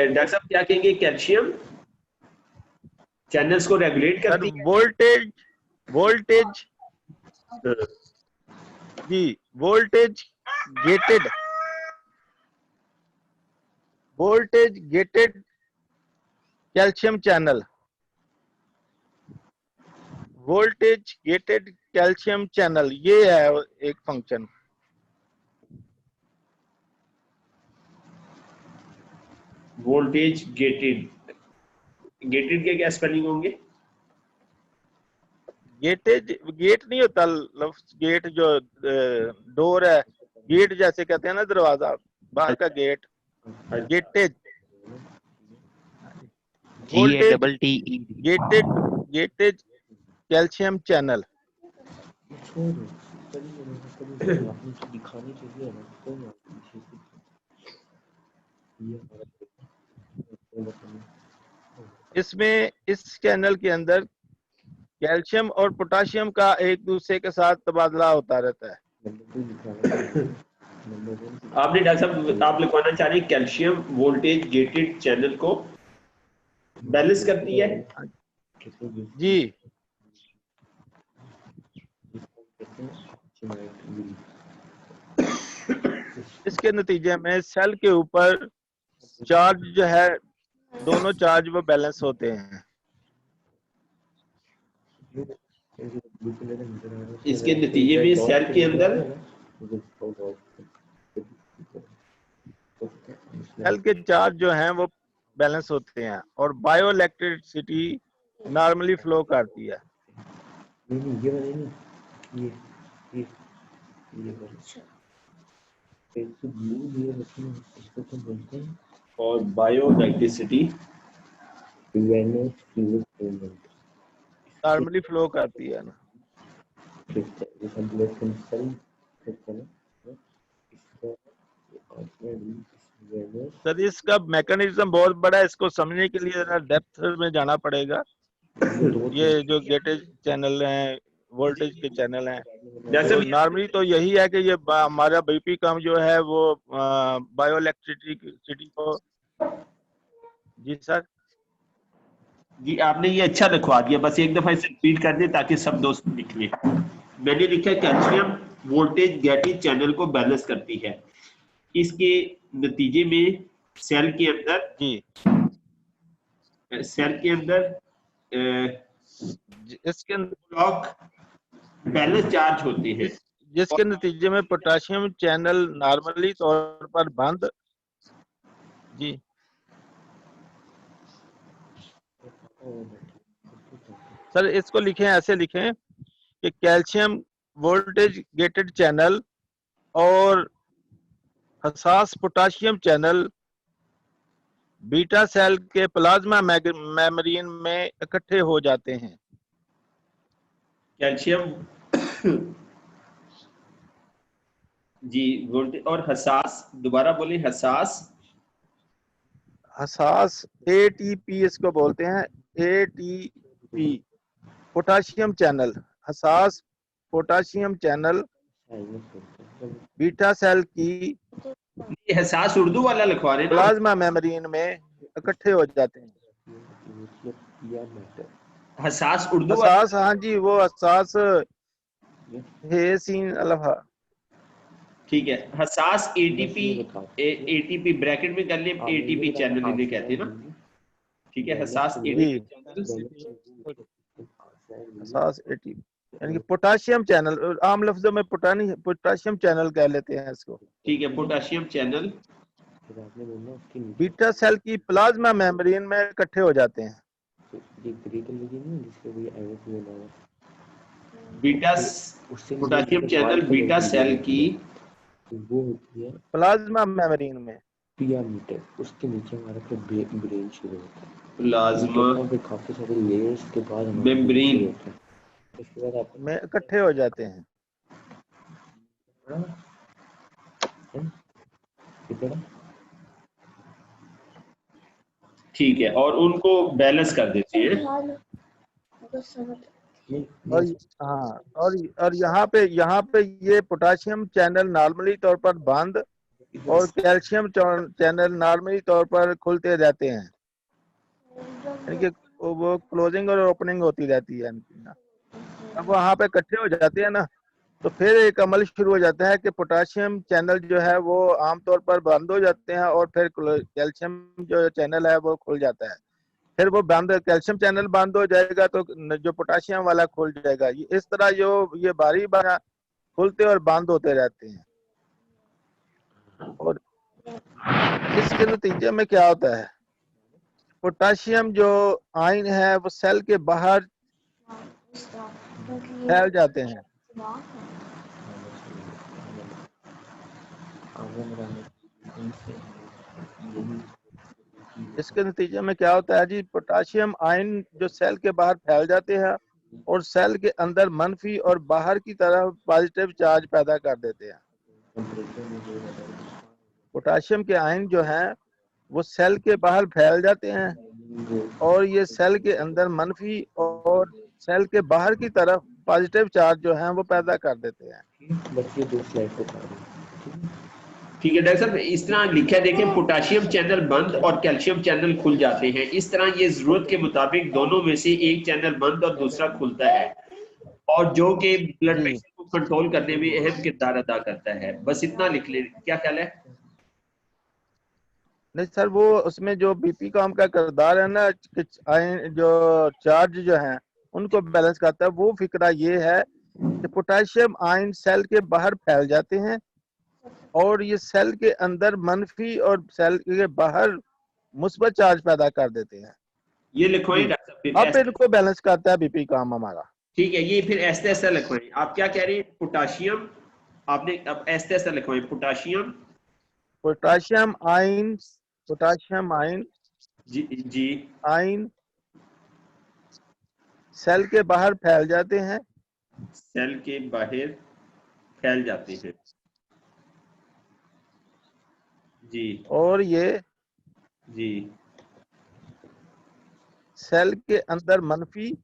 डॉक्टर साहब क्या कहेंगे? कैल्शियम चैनल्स को रेगुलेट करती है। वोल्टेज जी, voltage gated calcium channel, voltage gated calcium channel, ये है एक फंक्शन। वोल्टेज गेटेड, गेटेड के क्या स्पेलिंग होंगे? गेट नहीं होता लफ्ज, गेट जो डोर है, गेट जैसे कहते हैं ना दरवाजा, बाहर का gate, gated, gated calcium channel. इसमें इस चैनल के अंदर कैल्शियम और पोटाशियम का एक दूसरे के साथ तबादला होता रहता है। आपने डॉक्टर साहब आप लिखवाना चाह रहे हैं कैल्शियम वोल्टेज गेटेड चैनल को बैलेंस करती है। जी, इसके नतीजे में सेल के ऊपर चार्ज जो है, दोनों चार्ज वो बैलेंस होते हैं। इसके नतीजे में सेल के अंदर सेल के चार्ज जो हैं वो बैलेंस होते हैं और बायो इलेक्ट्रिसिटी नॉर्मली फ्लो करती है। और बायो इलेक्ट्रिसिटी नॉर्मली फ्लो करती है ना। सर इसका मैकेनिज्म बहुत बड़ा है, इसको समझने के लिए जरा डेप्थ में जाना पड़ेगा। ये जो गेटेड चैनल हैं, वोल्टेज के चैनल हैं, जैसे नॉर्मली तो यही है कि ये हमारा बीपी कम जो है वो बायो इलेक्ट्रिसिटी को। जी सर, जी आपने ये अच्छा लिखवा दिया, बस एक दफा इसे रिपीट कर दे ताकि सब दोस्त लिख लें। मैंने लिखा कैल्शियम वोल्टेज गेटेड चैनल को बैलेंस करती है। इसके नतीजे में सेल के अंदर इसके ब्लॉक बैलेंस चार्ज होते हैं, जिसके नतीजे में पोटाशियम चैनल नॉर्मली तौर पर बंद। जी, सर इसको लिखें, ऐसे लिखें कि कैल्शियम वोल्टेज गेटेड चैनल और हसास पोटाशियम चैनल बीटा सेल के प्लाज्मा मेम्ब्रेन में इकट्ठे हो जाते हैं। कैल्शियम जी वोल्टेज और हसास, दोबारा बोले हसास। हसास ATP इसको बोलते हैं, ATP पोटाशियम चैनल, हसास पोटाशियम चैनल बीटा सेल की ये हसास उर्दू वाला लिखवा रहे हैं ना? प्लाज्मा मेम्ब्रेन में इकट्ठे हो जाते हैं। हसास उर्दू वाला। हसास, हाँ जी, वो हसास है सीन अल्फा। ठीक है, हसास एटीपी, एटीपी ब्रैकेट में कर ले, एटीपी चैनल इन्हें कहते हैं ना। ठीक है, हसास जी, एटीपी चैनल। हसास ATP यानी कि पोटाशियम चैनल, आम लफ्जों में पोटाशियम चैनल कह लेते हैं इसको। ठीक है, पोटाशियम चैनल बीटा सेल की प्लाज्मा मेम्ब्रेन में इकट्ठे हो जाते हैं। Beta, potassium channel beta cell की प्लाज्मा मेम्ब्रेन में उसके नीचे हमारा फिर ब्रेन शुरू होता है, प्लाज्मा फिर काफी सारे लेयर्स के बाद हमारा मेम्ब्रेन शुरू होता है। उसके बाद आप में इकट्ठे हो जाते हैं। ठीक है, और उनको बैलेंस कर देते हैं। और हाँ, और यहाँ पे ये पोटाशियम चैनल नॉर्मली तौर पर बंद और कैल्शियम चैनल नॉर्मली तौर पर खुलते रहते हैं, यानी कि वो क्लोजिंग और ओपनिंग होती रहती है ना। अब वहाँ पे इकट्ठे हो जाते हैं ना, तो फिर एक अमल शुरू हो जाता है कि पोटाशियम चैनल जो है वो आमतौर पर बंद हो जाते हैं और फिर कैल्शियम जो चैनल है वो खुल जाता है। फिर वो बंद, कैल्शियम चैनल बंद हो जाएगा तो जो पोटाशियम वाला खुल जाएगा। इस तरह ये बारी बारी खुलते और बंद होते रहते हैं। और इसके नतीजे में क्या होता है, पोटाशियम जो आयन है वो सेल के बाहर फैल जाते हैं। इसके नतीजे में क्या होता है जी, पोटाशियम आयन जो सेल के बाहर फैल जाते हैं और सेल के अंदर मनफी और बाहर की तरफ पॉजिटिव चार्ज पैदा कर देते हैं। पोटाशियम के आयन जो हैं वो सेल के बाहर फैल जाते हैं और ये सेल के अंदर मनफी और सेल के बाहर की तरफ पॉजिटिव चार्ज जो है वो पैदा कर देते हैं। बच्चे दो स्लाइड को पा रहे हैं। ठीक है डॉक्टर साहब, इस तरह लिखा है, देखें पोटाशियम चैनल बंद और कैल्शियम चैनल खुल जाते हैं। इस तरह ये जरूरत के मुताबिक दोनों में से एक चैनल बंद और दूसरा खुलता है, और जो कि ब्लड प्रेशर को कंट्रोल करने में अहम किरदार अदा करता है। बस इतना लिख ले, क्या ख्याल है? नहीं सर, वो उसमें जो बीपी काम का किरदार है ना, जो चार्ज जो है उनको बैलेंस करता है, वो फिक्रा ये है कि पोटाशियम आयन सेल के बाहर फैल जाते हैं और ये सेल के अंदर मनफी और सेल के बाहर मुस्बत चार्ज पैदा कर देते हैं। ये लिखवाएं डॉक्टर साहब, अब इनको बैलेंस करता है बीपी काम हमारा। ठीक है, ये फिर ऐसे ऐसा लिखवाएं। आप क्या कह रहे हैं? पोटाशियम, आपने अब ऐसे ऐसा लिखवाएं, पोटाशियम पोटाशियम आयन जी जी आयन सेल के बाहर फैल जाते हैं, सेल के बाहर फैल जाते हैं जी और ये जी सेल के अंदर मनफी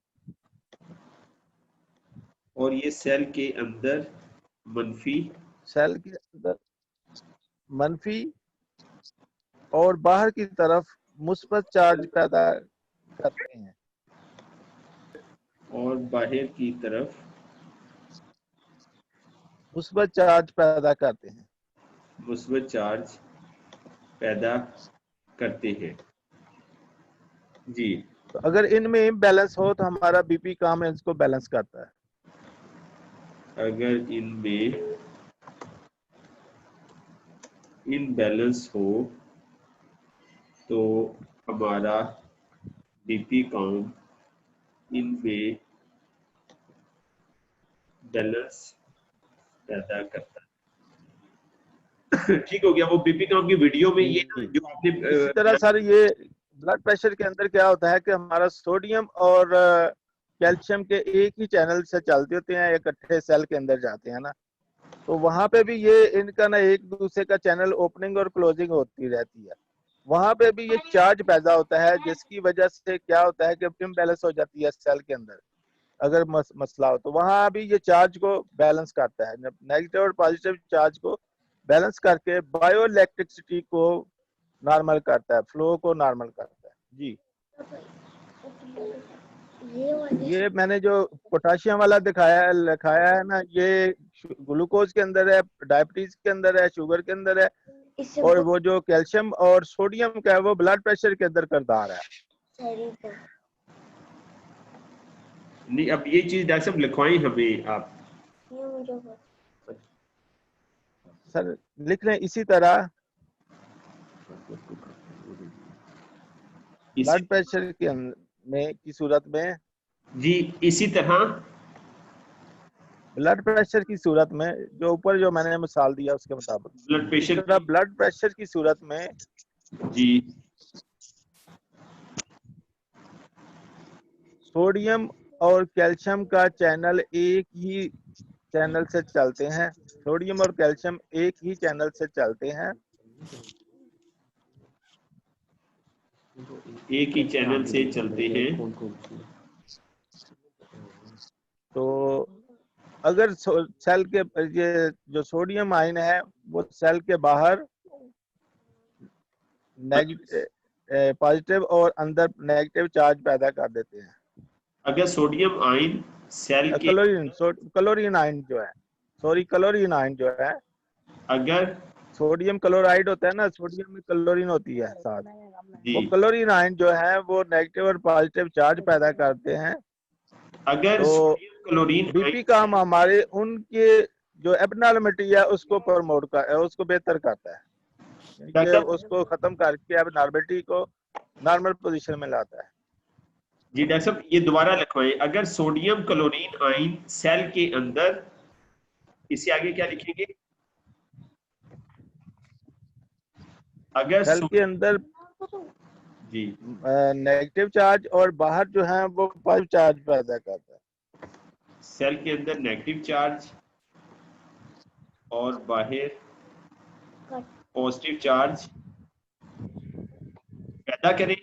और ये सेल के अंदर मनफी और बाहर की तरफ मुस्बत चार्ज पैदा करते हैं। और बाहर की तरफ मुस्बत चार्ज पैदा करते हैं। मुस्बत चार्ज पैदा करते हैं जी। तो अगर इनमें इम्बैलेंस हो तो हमारा बीपी काम है इसको बैलेंस करता है। अगर इनमें इनबैलेंस हो तो हमारा बीपी काउंट इनमें बैलेंस पैदा करता है। ठीक हो गया। वो बीपी काउंट की वीडियो में ये ना जो आपने इसी तरह सर ये ब्लड प्रेशर के अंदर क्या होता है कि हमारा सोडियम और कैल्शियम के एक ही चैनल से चलते होते हैं, इकट्ठे सेल के अंदर जाते हैं ना। तो वहां पे भी ये इनका ना एक दूसरे का चैनल ओपनिंग और क्लोजिंग होती रहती है। वहां पे भी ये चार्ज पैदा होता है, जिसकी वजह से क्या होता है कि इम्बैलेंस हो जाती है सेल के अंदर। अगर मसला हो तो वहां भी ये चार्ज को बैलेंस करता है, नेगेटिव और पॉजिटिव चार्ज को बैलेंस करके बायो इलेक्ट्रिसिटी को नॉर्मल करता है, फ्लो को नॉर्मल करता है। जी, ये मैंने जो पोटाशियम वाला लिखाया है ना, ये ग्लूकोज के अंदर है, डायबिटीज के अंदर है, शुगर के अंदर है, और वो जो कैल्शियम और सोडियम का है वो ब्लड प्रेशर के अंदर किरदार है। नहीं, अब ये चीज डॉक्टर साहब लिखवाएं हमें आप। सर लिख रहे हैं इसी तरह ब्लड प्रेशर के में की सूरत में, जी इसी तरह ब्लड प्रेशर की सूरत में जो ऊपर जो मैंने मिसाल दिया उसके मुताबिक, ब्लड प्रेशर ब्लड प्रेशर की सूरत में जी सोडियम और कैल्शियम का चैनल एक ही चैनल से चलते हैं, सोडियम और कैल्शियम एक ही चैनल से चलते हैं, एक ही चैनल से चलते हैं। तो अगर सेल के ये जो सोडियम आयन है वो सेल के बाहर पॉजिटिव और अंदर नेगेटिव चार्ज पैदा कर देते हैं। अगर सोडियम आयन सेल के क्लोरीन आयन जो है, क्लोरीन आयन जो है, अगर सोडियम क्लोराइड होता है ना, सोडियम में क्लोरीन होती है साथ, जी वो क्लोरीन आयन जो है वो नेगेटिव और पॉजिटिव चार्ज पैदा करते हैं। अगर तो सोडियम क्लोरीन बीपी का हम हमारे उनके जो एबनॉर्मलिटी है उसको प्रमोट कर, उसको बेहतर करता है, कि उसको खत्म करके एबनॉर्मलिटी को नॉर्मल पोजीशन में लाता है। जी डॉक्टर साहब ये दोबारा लिखवाएं। अगर सोडियम क्लोरीन आयन सेल के अंदर, इससे आगे क्या लिखेंगे? अगर सेल के अंदर जी नेगेटिव चार्ज और बाहर जो है वो पॉजिटिव चार्ज पैदा करता है। सेल के अंदर नेगेटिव चार्ज और बाहर पॉजिटिव चार्ज पैदा करें।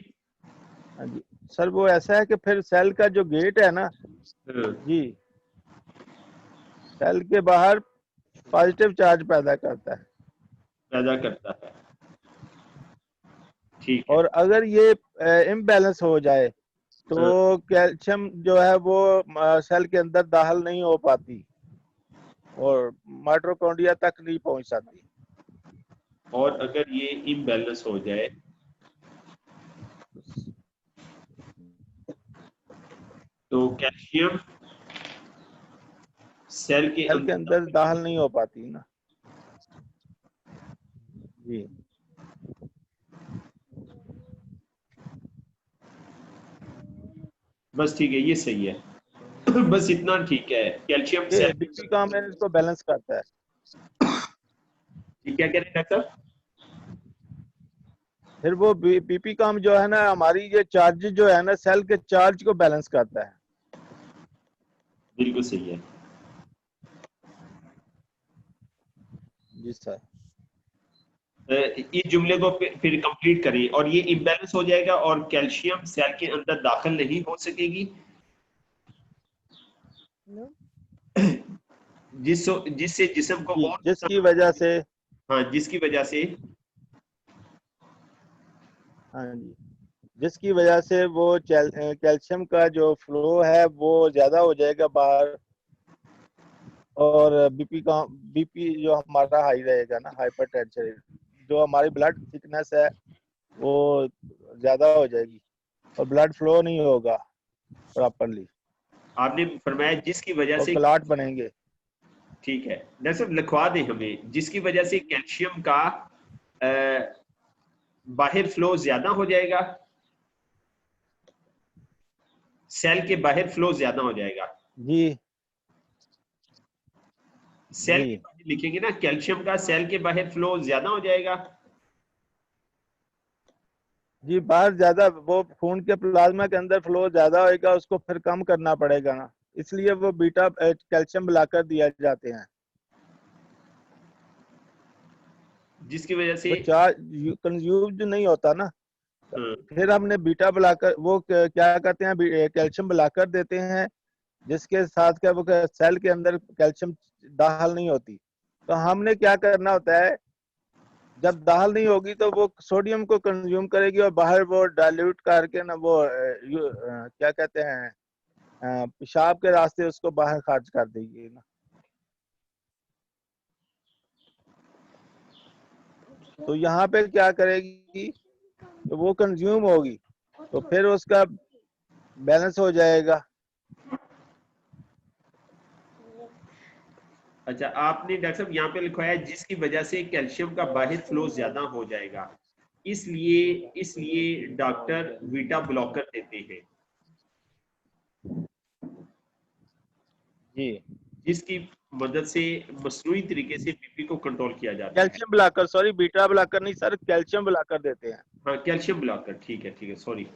हाँ जी सर, वो ऐसा है कि फिर सेल का जो गेट है ना जी, सेल के बाहर पॉजिटिव चार्ज पैदा करता है। ठीक है। और अगर ये इम्बैलेंस हो जाए तो कैल्शियम जो है वो सेल के अंदर दाखिल नहीं हो पाती और माइटोकॉन्ड्रिया तक नहीं पहुंच सकती। और अगर ये इम्बैलेंस हो जाए तो कैल्शियम सेल के अंदर दाखिल नहीं हो पाती ना जी। बस ठीक है, ये सही है। बस इतना ठीक है। कैल्शियम सेल बीपी का मैंने इसको बैलेंस करता है। क्या कह रहे हैं डॉक्टर साहब? फिर वो बीपी काम जो है ना, हमारी ये चार्ज जो है ना सेल के चार्ज को बैलेंस करता है। बिल्कुल सही है जी सर। इस जुमले को फिर कंप्लीट करें। और ये इम्बैलेंस हो जाएगा और कैल्शियम सेल के अंदर दाखिल नहीं हो सकेगी, जिससे जिस्म को और जिसकी वजह से, हाँ जिसकी वजह से, हाँ जी, जिसकी वजह से वो कैल्शियम का जो फ्लो है वो ज्यादा हो जाएगा बाहर, और बीपी जो हमारा हाई रहेगा ना, हाइपरटेंशन, जो हमारी ब्लड थिकनेस है वो ज्यादा हो जाएगी और ब्लड फ्लो नहीं होगा प्रॉपरली। आपने फरमाया जिसकी वजह से क्लॉट बनेंगे। ठीक है डॉक्टर साहब, लिखवा दें हमें। जिसकी वजह से कैल्शियम का बाहर फ्लो ज्यादा हो जाएगा, सेल के बाहर फ्लो ज्यादा हो जाएगा जी। सेल के बाहर लिखेंगे ना, कैल्शियम का सेल के बाहर फ्लो ज्यादा हो जाएगा जी, बाहर ज्यादा, वो खून के प्लाज्मा के अंदर फ्लो ज्यादा होएगा, उसको फिर कम करना पड़ेगा ना, इसलिए वो बीटा कैल्शियम मिलाकर दिया जाते हैं। जिसकी वजह से वो चार्ज कंज्यूम जो नहीं होता ना, हाँ, फिर हमने बीटा ब्लॉकर वो क्या करते हैं, कैल्शियम ब्लॉकर देते हैं, जिसके साथ क्या वो सेल के अंदर कैल्शियम दाखिल नहीं होती। तो हमने क्या करना होता है, जब दाखिल नहीं होगी तो वो सोडियम को कंज्यूम करेगी और बाहर वो डाइल्यूट करके ना वो क्या कहते हैं, पेशाब के रास्ते उसको बाहर खारिज कर देगी ना। तो यहाँ पे क्या करेगी, तो वो कंज्यूम होगी तो फिर उसका बैलेंस हो जाएगा। अच्छा, आपने डॉक्टर साहब यहाँ पे लिखवाया है जिसकी वजह से कैल्शियम का बाहर फ्लो ज्यादा हो जाएगा, इसलिए इसलिए डॉक्टर बीटा ब्लॉकर देते हैं, जी, जिसकी मदद से मसनूई तरीके से बीपी को कंट्रोल किया जाता है। Calcium blocker, sorry beta blocker नहीं सर, कैल्शियम ब्लॉकर देते हैं। हाँ, कैल्शियम ब्लॉकर, ठीक है, सॉरी।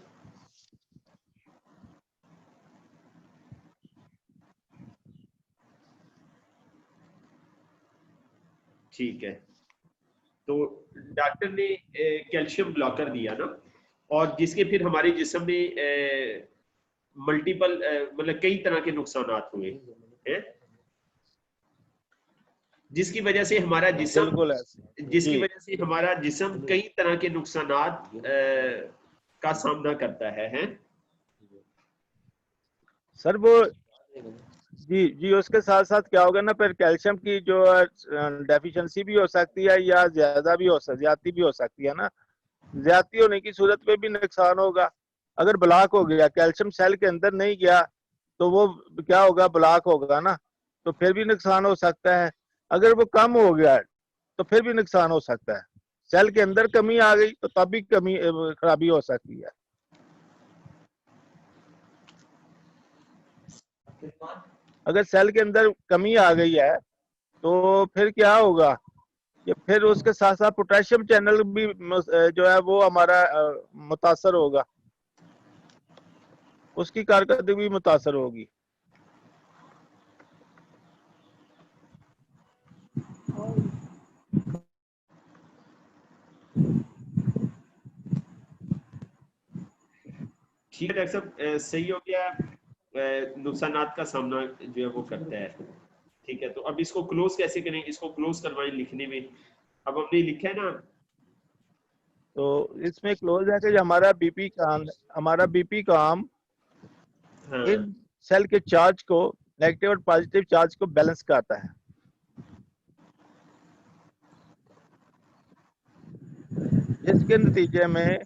ठीक है, तो डॉक्टर ने कैल्शियम ब्लॉकर दिया ना, और जिसके फिर हमारे जिस्म में मल्टीपल मतलब कई तरह के नुकसानात हुए हैं, जिसकी वजह से हमारा जिस्म बिल्कुल ऐसे जिसकी जी। वजह से हमारा जिस्म कई तरह के नुकसानात का सामना करता है। सर वो जी उसके साथ साथ क्या होगा ना, फिर कैल्शियम की जो डेफिशिएंसी भी हो सकती है या ज्यादती भी हो सकती है ना। ज्यादती होने की सूरत में भी नुकसान होगा। अगर ब्लॉक हो गया, कैल्शियम सेल के अंदर नहीं गया, तो वो क्या होगा, ब्लॉक होगा ना, तो फिर भी नुकसान हो सकता है। अगर वो कम हो गया तो फिर भी नुकसान हो सकता है। सेल के अंदर कमी आ गई तो तब भी खराबी हो सकती है। अगर सेल के अंदर कमी आ गई है तो फिर क्या होगा कि फिर उसके साथ साथ पोटेशियम चैनल भी जो है वो हमारा मुतासर होगा, उसकी कारकर्दगी भी मुतासर होगी। ठीक है डॉक्टर साहब, सही हो गया। नुकसानात का सामना जो है वो करता है। ठीक है, तो अब इसको क्लोज कैसे करें, इसको क्लोज करवाएं लिखने में। अब हमने लिखा है ना, तो इसमें क्लोज है कि हमारा बीपी काम हाँ, इन सेल के चार्ज को, नेगेटिव और पॉजिटिव चार्ज को बैलेंस करता है, जिसके नतीजे में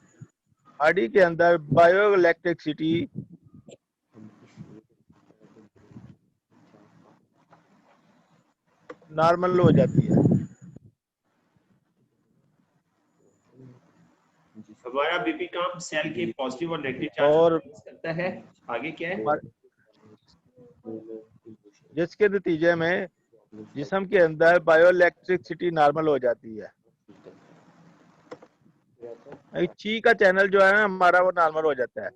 बॉडी के अंदर बायोइलेक्ट्रिसिटी नॉर्मल हो जाती है। हमारा बीपी काम सेल के पॉजिटिव और नेगेटिव चार्ज को और बैलेंस करता है। आगे क्या है? जिसके नतीजे में जिस्म के अंदर बायोइलेक्ट्रिसिटी नॉर्मल हो जाती है। चीक का चैनल जो है ना हमारा वो नॉर्मल हो जाता है,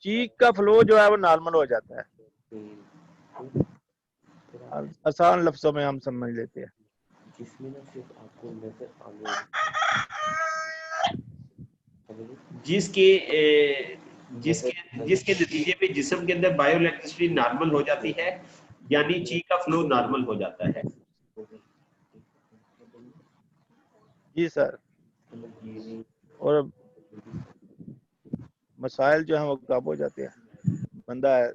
चीक का फ्लो जो है वो नॉर्मल हो जाता है। आसान लफ्जों में हम समझ लेते हैं। जिसमें ना सिर्फ आपको नजर आने जिसके जिसके जिसके नतीजे पे जिस्म के अंदर बायोइलेक्ट्रिसिटी नॉर्मल हो जाती है, यानी ची का फ्लो नॉर्मल हो जाता है। जी सर, और मसाइल जो है वो कम हो जाते हैं। बंदा है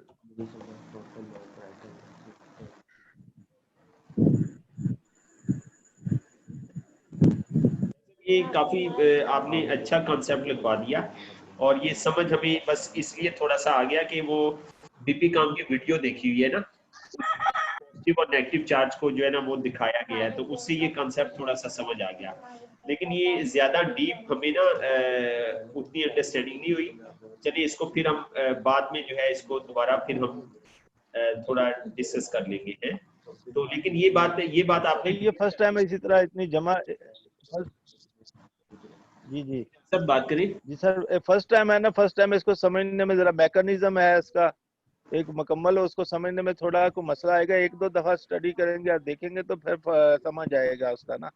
ये काफी आपने अच्छा कॉन्सेप्ट लिखवा दिया, और ये समझ हमें बस इसलिए थोड़ा सा आ गया कि वो बीपी काम की वीडियो देखी हुई है ना, पॉजिटिव और नेगेटिव चार्ज को जो है ना वो दिखाया गया है, तो उससे ये कॉन्सेप्ट थोड़ा सा समझ आ गया। लेकिन ये ज्यादा डीप हमें ना उतनी अंडरस्टैंडिंग नहीं हुई। चलिए इसको फिर हम बाद में जो है इसको दोबारा फिर हम थोड़ा डिस्कस कर लेंगे हैं। तो लेकिन ये बात आपने ये फर्स्ट टाइम इसी तरह इतनी जमा जी सब बात करें। जी सर, फर्स्ट टाइम है ना, फर्स्ट टाइम इसको समझने में जरा मैकेनिज्म है इसका एक मुकम्मल है, उसको समझने में थोड़ा को मसला आएगा। एक दो दफा स्टडी करेंगे और देखेंगे तो फिर समझ आएगा उसका ना।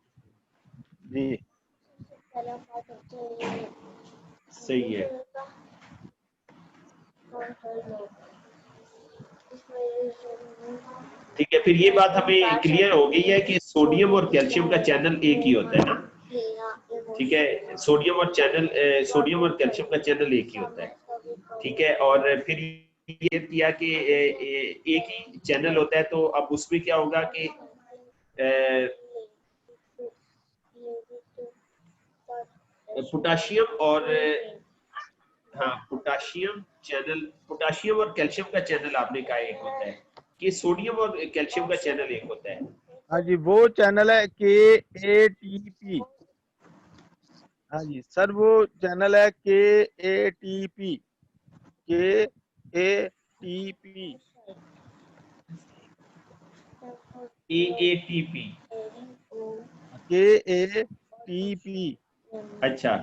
जी सही है। ठीक है, फिर ये बात हमें क्लियर हो गई है कि सोडियम और कैल्शियम का चैनल एक ही होता है ना। ठीक है, सोडियम और कैल्शियम का चैनल एक ही होता है। ठीक है, और फिर ये किया कि एक ही चैनल होता है, तो अब उसमें क्या होगा कि पोटाशियम और हाँ पोटाशियम और कैल्शियम का चैनल आपने कहा एक होता है, कि सोडियम और कैल्शियम का चैनल एक होता है। हाँ जी, वो चैनल है KATP। हाँ जी सर, वो चैनल है KATP। KATP। AATP। KATP। अच्छा,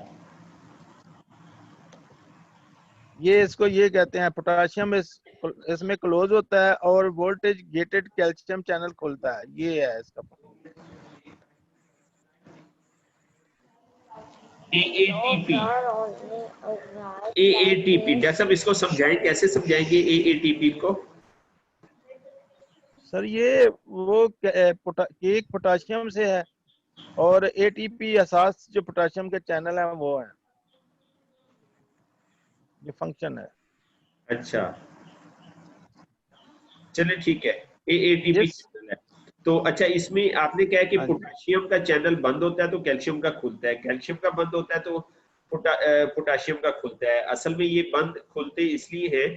ये इसको ये कहते हैं, पोटाशियम इसमें क्लोज होता है और वोल्टेज गेटेड कैल्शियम चैनल खोलता है, ये है इसका। AATP डॉक्टर साहब इसको समझाएं, कैसे समझाएंगे AATP को? सर ये वो केक पोटाशियम से है और ATP असास जो पोटाशियम के चैनल है वो है, ये फंक्शन है। अच्छा, चलिए ठीक है, AATP चैनल है। तो अच्छा, इसमें आपने कहा कि हाँ जी। पोटाशियम का चैनल बंद होता है तो कैल्शियम का खुलता है, कैल्शियम का बंद होता है तो पोटाशियम का खुलता है। असल में ये बंद खुलते इसलिए है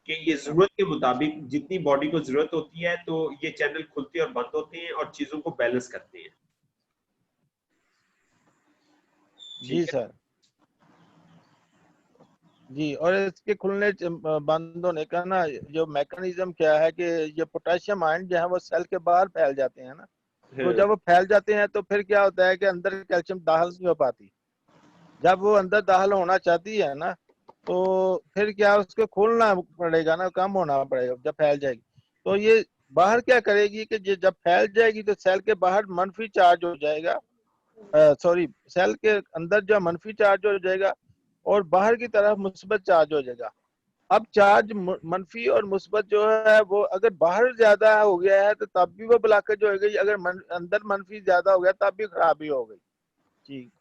कि ये जरूरत के मुताबिक जितनी बॉडी को जरूरत होती है तो ये चैनल खुलते और बंद होते हैं और चीजों को बैलेंस करते हैं। जी सर जी, और इसके खुलने बंद होने का ना जो मैकेनिज्म क्या है कि ये पोटेशियम आयन जो है वो सेल के बाहर फैल जाते हैं ना, तो जब वो फैल जाते हैं तो फिर क्या होता है कि अंदर कैल्शियम दाखिल नहीं हो पाती। जब वो अंदर दाखिल होना चाहती है ना, तो फिर क्या उसको खोलना पड़ेगा ना, कम होना पड़ेगा जब फैल जाएगी। तो ये बाहर क्या करेगी कि जब फैल जाएगी तो सेल के बाहर मनफी चार्ज हो जाएगा, सॉरी सेल के अंदर जो मनफी चार्ज हो जाएगा और बाहर की तरफ मुस्बत चार्ज हो जाएगा। अब चार्ज मनफी और मुस्बत जो है वो अगर बाहर ज्यादा हो गया है तो तब भी वो ब्लॉकेज हो गई, अगर अंदर मनफी ज्यादा हो गया तब भी खराबी हो गई। ठीक,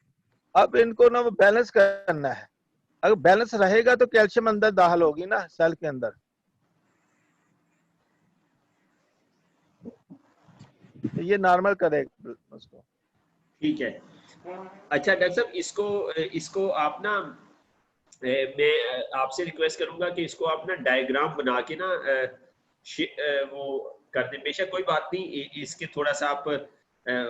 अब इनको ना वो बैलेंस करना है। अगर बैलेंस रहेगा तो कैल्शियम अंदर दाखिल होगी ना सेल के अंदर, तो ये नॉर्मल करेगा उसको। ठीक है। अच्छा डॉक्टर साहब, इसको इसको आप ना मैं आपसे रिक्वेस्ट करूंगा कि इसको आप ना डायग्राम बना के ना वो कर दें। बेशक कोई बात नहीं, इसके थोड़ा सा आप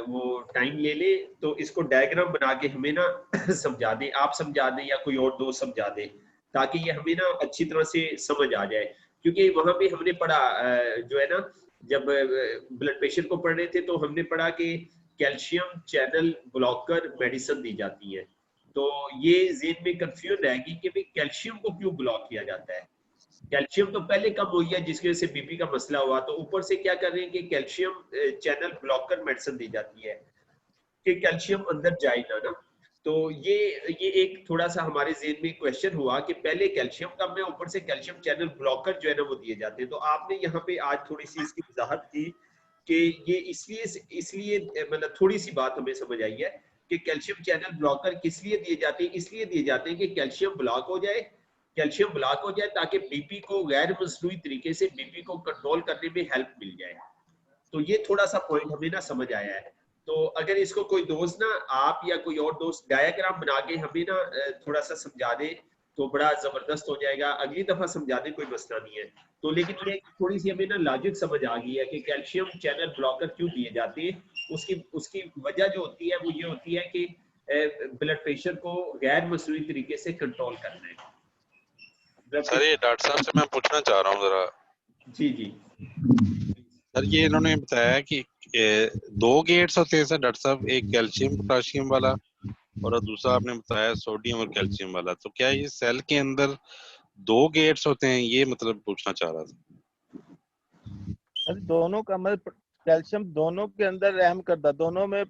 वो टाइम ले ले, तो इसको डायग्राम बना के हमें ना समझा दें, आप समझा दें या कोई और दोस्त समझा दे, ताकि ये हमें ना अच्छी तरह से समझ आ जाए। क्योंकि वहां पे हमने पढ़ा जो है ना, जब ब्लड प्रेशर को पढ़ रहे थे तो हमने पढ़ा कि कैल्शियम चैनल ब्लॉकर मेडिसिन दी जाती है। तो ये जेन में कंफ्यूजन रहेगी कि भाई कैल्शियम को क्यों ब्लॉक किया जाता है। कैल्शियम तो पहले कम हुई है जिसकी वजह से बीपी का मसला हुआ, तो ऊपर से क्या कर रहे हैं कि कैल्शियम चैनल ब्लॉकर मेडिसिन दी जाती है कि कैल्शियम अंदर जाए ना। तो ये एक थोड़ा सा हमारे जेन में क्वेश्चन हुआ कि पहले कैल्शियम कम है, ऊपर से कैल्शियम चैनल ब्लॉकर जो है ना वो दिए जाते हैं। तो आपने यहाँ पे आज थोड़ी सी इसकी वजाहत की कि ये इसलिए मतलब थोड़ी सी बात हमें समझ आई है कि कैल्शियम चैनल ब्लॉकर किस लिए दिए जाते हैं। इसलिए दिए जाते हैं कि कैल्शियम ब्लॉक हो जाए, ताकि बीपी को गैर मसनूई तरीके से बीपी को कंट्रोल करने में हेल्प मिल जाए। तो ये थोड़ा सा पॉइंट हमें ना समझ आया है। तो अगर इसको कोई दोस्त ना, आप या कोई और दोस्त डायग्राम बना के हमें ना थोड़ा सा समझा दे तो बड़ा जबरदस्त हो जाएगा। अगली दफा समझा दे, कोई मसला नहीं है। तो लेकिन ये थोड़ी सी हमें ना लॉजिक समझ आ गई है कि कैल्शियम चैनल ब्लॉकर क्यों दिए जाते हैं। उसकी वजह जो होती है वो ये होती है कि ब्लड प्रेशर को गैर मसनूई तरीके से कंट्रोल करना है। सर ये डॉक्टर साहब से मैं पूछना चाह रहा हूँ जरा। जी जी सर ये इन्होंने बताया कि दो गेट्स होते हैं सर डॉक्टर साहब, एक कैल्शियम पोटाशियम वाला और दूसरा आपने बताया सोडियम और कैल्शियम वाला। तो क्या ये सेल के अंदर दो गेट्स होते हैं, ये मतलब पूछना चाह रहा था। अरे दोनों का कैल्शियम दोनों के अंदर रहम करता, दोनों में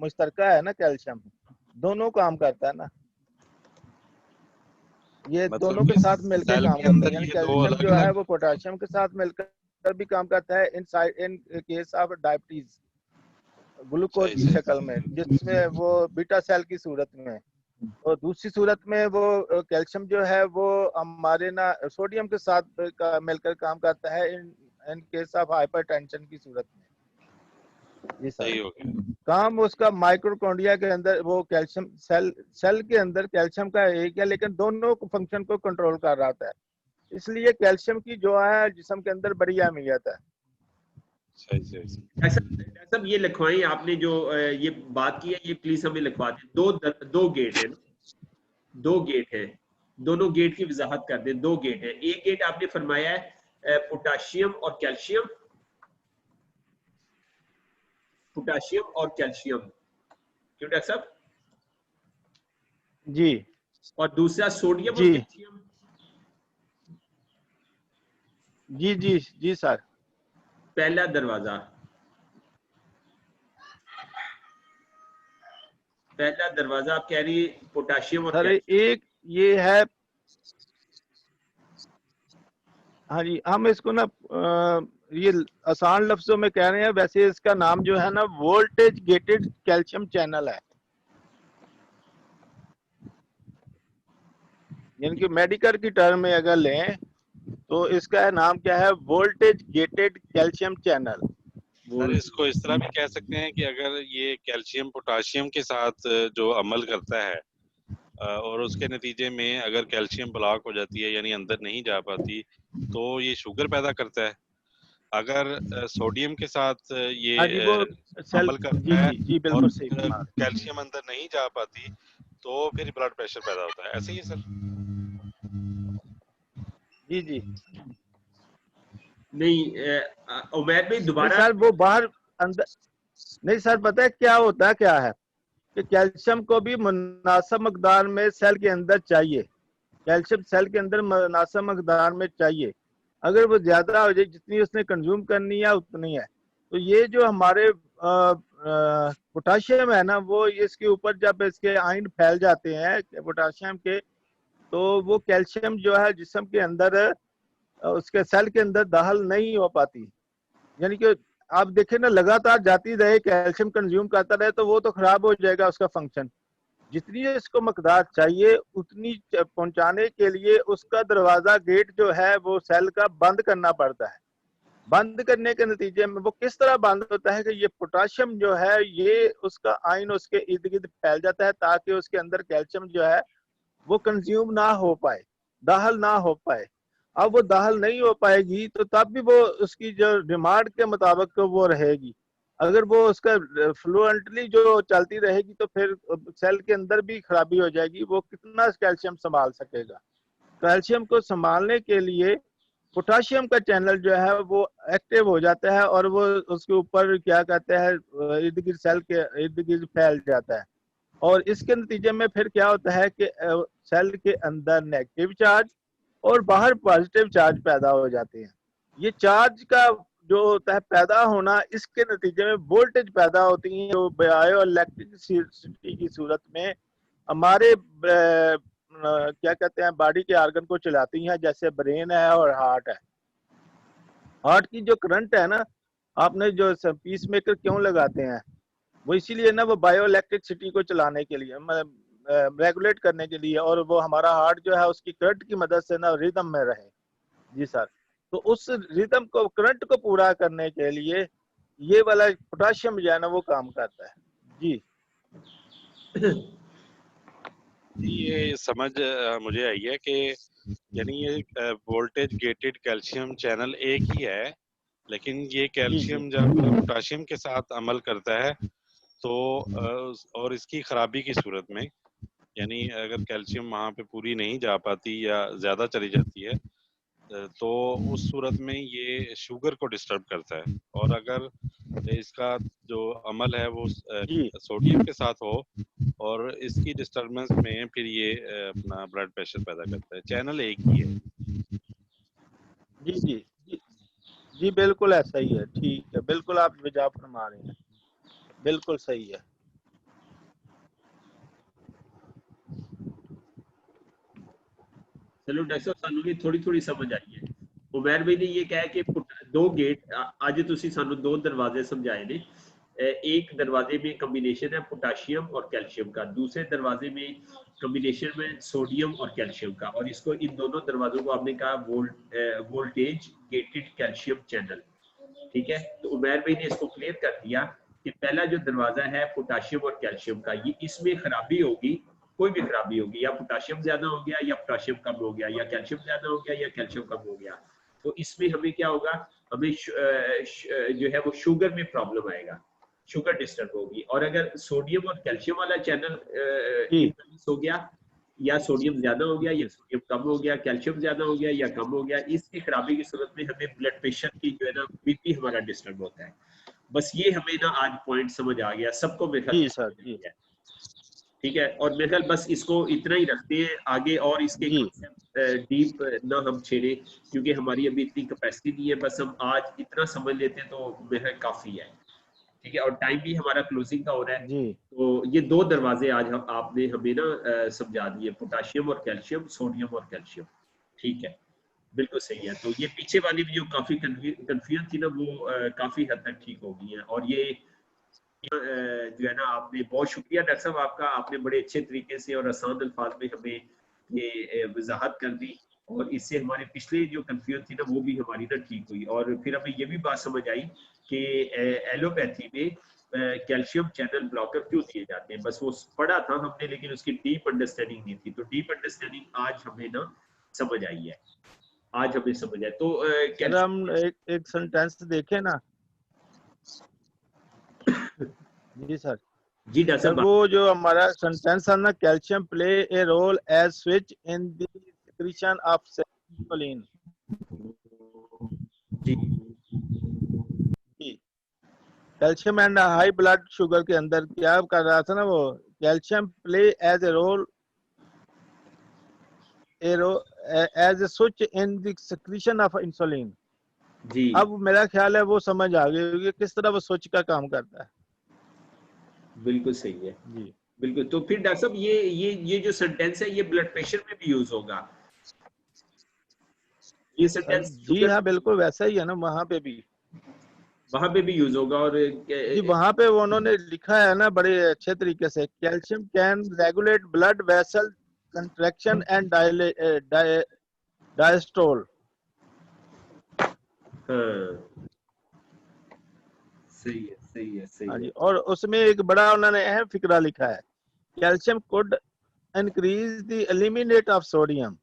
मुश्तरका है ना कैल्शियम। दोनों काम करता है ना, ये मतलब दोनों के कि साथ मिलकर सेल काम के करता है। अंदर यानी ये दो कैल्शियम अलग जो है अलग। वो पोटेशियम के साथ मिलकर भी काम करता है in case of diabetes, glucose सही की सही शक्ल में, जिसमें वो बीटा सेल की सूरत में, और दूसरी सूरत में वो कैल्शियम जो है वो हमारे ना सोडियम के साथ मिलकर काम करता है इन केस ऑफ हाइपरटेंशन की सूरत में। जी सर, सही हो गया। काम उसका माइक्रोकॉन्ड्रिया के अंदर वो कैल्शियम सेल के अंदर कैल्शियम का एक है, लेकिन दोनों फंक्शन को कंट्रोल कर रहा होता है। इसलिए कैल्शियम की जो है जिस्म के अंदर बड़ी अहमियत है। सही सही सही। डॉक्टर साहब ये लिखवाएं, आपने जो ये बात की है ये प्लीज हमें लिखवा दें। दो गेट है ना, दो गेट है, दोनों गेट की वजाहत कर दें। दो गेट है, एक गेट आपने फरमाया है पोटाशियम और कैल्शियम, पोटाशियम और कैल्शियम, क्यों डॉक्टर साहब? जी और दूसरा सोडियम और जी कैल्शियम। जी जी जी सर। पहला दरवाजा, पहला दरवाजा आप कह रही पोटाशियम और सर कैल्शियम। एक ये है, हाँ जी, हम इसको ना ये आसान लफ्जों में कह रहे हैं, वैसे इसका नाम जो है ना वोल्टेज गेटेड कैल्शियम चैनल है। यानी कि मेडिकल की टर्म में अगर लें तो इसका नाम क्या है, voltage gated calcium channel. Sir इसको इस तरह भी कह सकते हैं कि अगर ये कैल्शियम पोटाशियम के साथ जो अमल करता है और उसके नतीजे में अगर कैल्शियम ब्लॉक हो जाती है यानी अंदर नहीं जा पाती तो ये शुगर पैदा करता है। अगर सोडियम के साथ ये हाँ जी, वो सेल, अमल जी करता है जी जी और बिल्कुल सही फरमा रहे हैं। कैल्शियम अंदर नहीं जा पाती तो फिर ब्लड प्रेशर पैदा होता है। ऐसे ही है सर? जी जी नहीं उमैर भाई नहीं दोबारा। सर, वो बाहर अंदर नहीं सर, पता है क्या होता है, क्या है कि कैल्शियम को भी मुनासिब मकदार में सेल के अंदर चाहिए। कैल्शियम सेल के अंदर मुनासिब मकदार में चाहिए। अगर वो ज्यादा हो जाए, जितनी उसने कंज्यूम करनी है उतनी है। तो ये जो हमारे पोटाशियम है ना, वो इसके ऊपर जब इसके आयन फैल जाते हैं पोटाशियम के, तो वो कैल्शियम जो है जिस्म के अंदर उसके सेल के अंदर दाखिल नहीं हो पाती। यानी कि आप देखें ना, लगातार जाती रहे, कैल्शियम कंज्यूम करता रहे, तो वो तो खराब हो जाएगा उसका फंक्शन। जितनी इसको मकदार चाहिए उतनी पहुंचाने के लिए उसका दरवाजा गेट जो है वो सेल का बंद करना पड़ता है। बंद करने के नतीजे में वो किस तरह बंद होता है कि ये पोटाशियम जो है ये उसका आयन उसके इर्द गिर्द फैल जाता है, ताकि उसके अंदर कैल्शियम जो है वो कंज्यूम ना हो पाए, दाखिल ना हो पाए। अब वो दाखिल नहीं हो पाएगी तो तब भी वो उसकी जो डिमांड के मुताबिक वो रहेगी। अगर वो उसका फ्लुएंटली जो चलती रहेगी तो फिर सेल के अंदर भी खराबी हो जाएगी। वो कितना कैल्शियम संभाल सकेगा? कैल्शियम को संभालने के लिए पोटाशियम का चैनल जो है वो एक्टिव हो जाता है और वो उसके ऊपर क्या कहते हैं इर्द गिर्द सेल के इर्द गिर्द फैल जाता है। और इसके नतीजे में फिर क्या होता है कि सेल के अंदर नेगेटिव चार्ज और बाहर पॉजिटिव चार्ज पैदा हो जाते हैं। ये चार्ज का जो होता है पैदा होना, इसके नतीजे में वोल्टेज पैदा होती है जो बायो इलेक्ट्रिसिटी की सूरत में हमारे क्या कहते हैं बॉडी के आर्गन को चलाती हैं, जैसे ब्रेन है और हार्ट है। हार्ट की जो करंट है ना, आपने जो पीस मेकर क्यों लगाते हैं, वो इसीलिए ना, वो बायो इलेक्ट्रिसिटी को चलाने के लिए, मतलब रेगुलेट करने के लिए, और वो हमारा हार्ट जो है उसकी करंट की मदद से ना रिदम में रहे। जी सर, तो उस रिदम को, करंट को पूरा करने के लिए ये वाला पोटाशियम जो है ना वो काम करता है। जी ये समझ मुझे आई है कि यानी ये वोल्टेज गेटेड कैल्शियम चैनल एक ही है, लेकिन ये कैल्शियम जब पोटाशियम के साथ अमल करता है तो और इसकी खराबी की सूरत में, यानी अगर कैल्शियम वहां पे पूरी नहीं जा पाती या ज्यादा चली जाती है तो उस सूरत में ये शुगर को डिस्टर्ब करता है। और अगर इसका जो अमल है वो जी सोडियम के साथ हो और इसकी डिस्टरबेंस में फिर ये अपना ब्लड प्रेशर पैदा करता है। चैनल एक ही है। जी जी जी जी बिल्कुल ऐसा ही है। ठीक है, बिल्कुल आप विजाब फरमा रहे हैं, बिल्कुल सही है। चलो डॉक्टर साहब सानू भी थोड़ी थोड़ी समझ आई है। उमैर भाई ने ये कहा कि दो गेट आज तुसी सानू दो दरवाजे समझाए ने। एक दरवाजे में कॉम्बिनेशन है पोटाशियम और कैल्शियम का, दूसरे दरवाजे में कॉम्बिनेशन में सोडियम और कैल्शियम का, और इसको इन दोनों दरवाजों को आपने कहा वोल्टेज गेटेड कैल्शियम चैनल। ठीक है, तो उमैर भाई ने इसको क्लियर कर दिया कि पहला जो दरवाजा है पोटाशियम और कैल्शियम का, ये इसमें खराबी होगी, कोई भी खराबी होगी, या पोटाशियम ज्यादा हो गया या पोटाशियम कम हो गया, या कैल्शियम ज्यादा हो गया या कैल्शियम कम हो गया, तो इसमें हमें क्या होगा, हमें जो है वो शुगर में प्रॉब्लम आएगा, शुगर डिस्टर्ब होगी। और अगर सोडियम और कैल्शियम वाला चैनल इम्बैलेंस हो गया, या सोडियम ज्यादा हो गया या सोडियम कम हो गया, कैल्शियम ज्यादा हो गया या कम हो गया, इसकी खराबी की सूरत में हमें ब्लड प्रेशर की जो है ना बीपी हमारा डिस्टर्ब होता है। बस ये हमें ना आज पॉइंट समझ आ गया सबको, मेरे ख्याल जी सर जी। ठीक है। और मेरे ख्याल बस इसको इतना ही रखते हैं, आगे और इसके डीप ना हम छेड़े, क्योंकि हमारी अभी इतनी कैपेसिटी नहीं है। बस हम आज इतना समझ लेते हैं तो मेरे ख्याल काफी है। ठीक है, और टाइम भी हमारा क्लोजिंग का हो रहा है जी। तो ये दो दरवाजे आज आपने हमें ना समझा दिए, पोटाशियम और कैल्शियम, सोडियम और कैल्शियम। ठीक है, बिल्कुल सही है। तो ये पीछे वाली भी जो काफी कंफ्यूजन थी ना वो काफी हद तक ठीक हो गई है। और ये जो है ना, आपने बहुत शुक्रिया डॉक्टर साहब आपका, आपने बड़े अच्छे तरीके से और आसान अल्फाज में हमें ये वजाहत कर दी, और इससे हमारे पिछले जो कंफ्यूजन थी ना वो भी हमारी ना ठीक हुई। और फिर हमें ये भी बात समझ आई कि एलोपैथी में कैल्शियम चैनल ब्लॉकर क्यों दिए जाते हैं, बस वो पढ़ा था हमने, लेकिन उसकी डीप अंडरस्टैंडिंग नहीं थी। तो डीप अंडरस्टैंडिंग आज हमें ना समझ आई है, आज हमें समझ आए। तो अगर हम एक सेंटेंस देखें ना जी सर, जी डॉक्टर सर साहब, वो जो हमारा सेंटेंस है ना, calcium play a role as switch in the secretion of insulin. जी calcium and high blood sugar के अंदर क्या कर रहा था ना, वो calcium play as a role as a switch in the secretion of insulin. जी अब मेरा ख्याल है वो समझ आ गई होगी किस तरह वो स्विच का काम करता है। बिल्कुल सही है जी बिल्कुल। तो फिर डॉक्टर साहब ये जो सेंटेंस है ये ब्लड प्रेशर में भी यूज होगा, ये सेंटेंस जी हाँ बिल्कुल वैसा ही है ना, वहाँ पे भी यूज होगा। और जी वहाँ पे वो उन्होंने लिखा है ना बड़े अच्छे तरीके से, calcium can regulate blood vessel contraction and diastole. हाँ, सही है सही है सही हाँ है। जी, और उसमें एक बड़ा उन्होंने अहम फिक्रा लिखा है, calcium could increase the eliminate of sodium,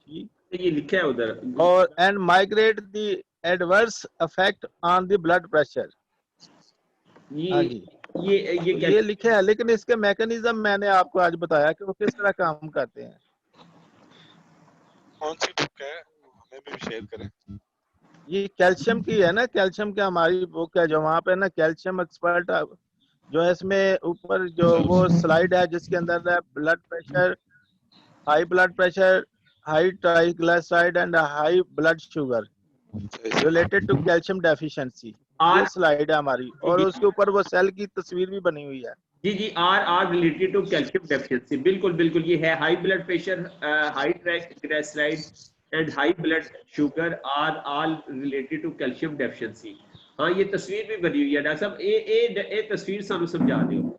ये लिखा है उधर, और and migrate the adverse effect on the blood pressure. हाँ जी, ये लिखे है, लेकिन इसके मैकेनिज्म मैंने आपको आज बताया कि वो किस तरह काम करते हैं। कौन सी बुक है, हमें भी शेयर करें। ये कैल्शियम की है ना, कैल्शियम की हमारी बुक है जो वहाँ पे ना कैल्शियम एक्सपर्ट जो है, इसमें ऊपर जो वो स्लाइड है जिसके अंदर है blood pressure, high blood pressure, high triglyceride and high blood sugar related to calcium deficiency. ये स्लाइड है हमारी, और उसके ऊपर वो सेल की तस्वीर भी बनी हुई है। जी are related to calcium deficiency, बिल्कुल बिल्कुल ये है। High blood pressure, high triglyceride and high blood sugar are all related to calcium deficiency. हाँ, ये तस्वीर भी बनी हुई है डॉक्टर साहब। ए तस्वीर सानू समझा दो,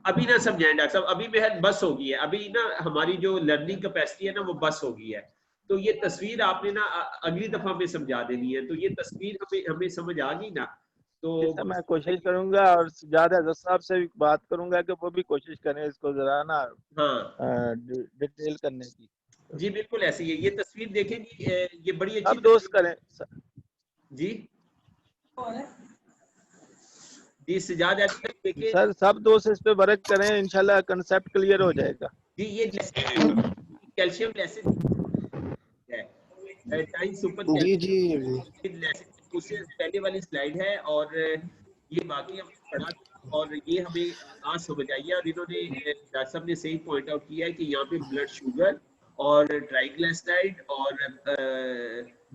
अभी ना समझाएं डॉक्टर साहब, अभी बेहद बस हो गई है, अभी ना हमारी जो लर्निंग कैपेसिटी है ना वो बस हो गई है। तो ये तस्वीर आपने ना अगली दफा में समझा देनी है। तो ये तस्वीर हमें समझ आ गई ना, तो मैं कोशिश करूंगा और ज्यादा हज़रत साहब से भी बात करूंगा कि वो भी कोशिश करें इसको जरा ना डिटेल करने की। जी बिल्कुल ऐसी है। ये तस्वीर देखेंगी, ये बड़ी अच्छी अब दोस्त करें जी जी सजाद देखिए सर, सब दोस्त इस पे वर्क करें, इंशाल्लाह कंसेप्ट क्लियर हो जाएगा। जी ये कैल्शियम है, टाइम सुपर उससे पहले वाली स्लाइड है, और ये बाकी हम पढ़ा और ये हमें आज समझ आई है। और इन्होंने डॉक्टर साहब ने सही पॉइंट आउट किया है कि यहाँ पे ब्लड शुगर और ट्राइग्लिसराइड और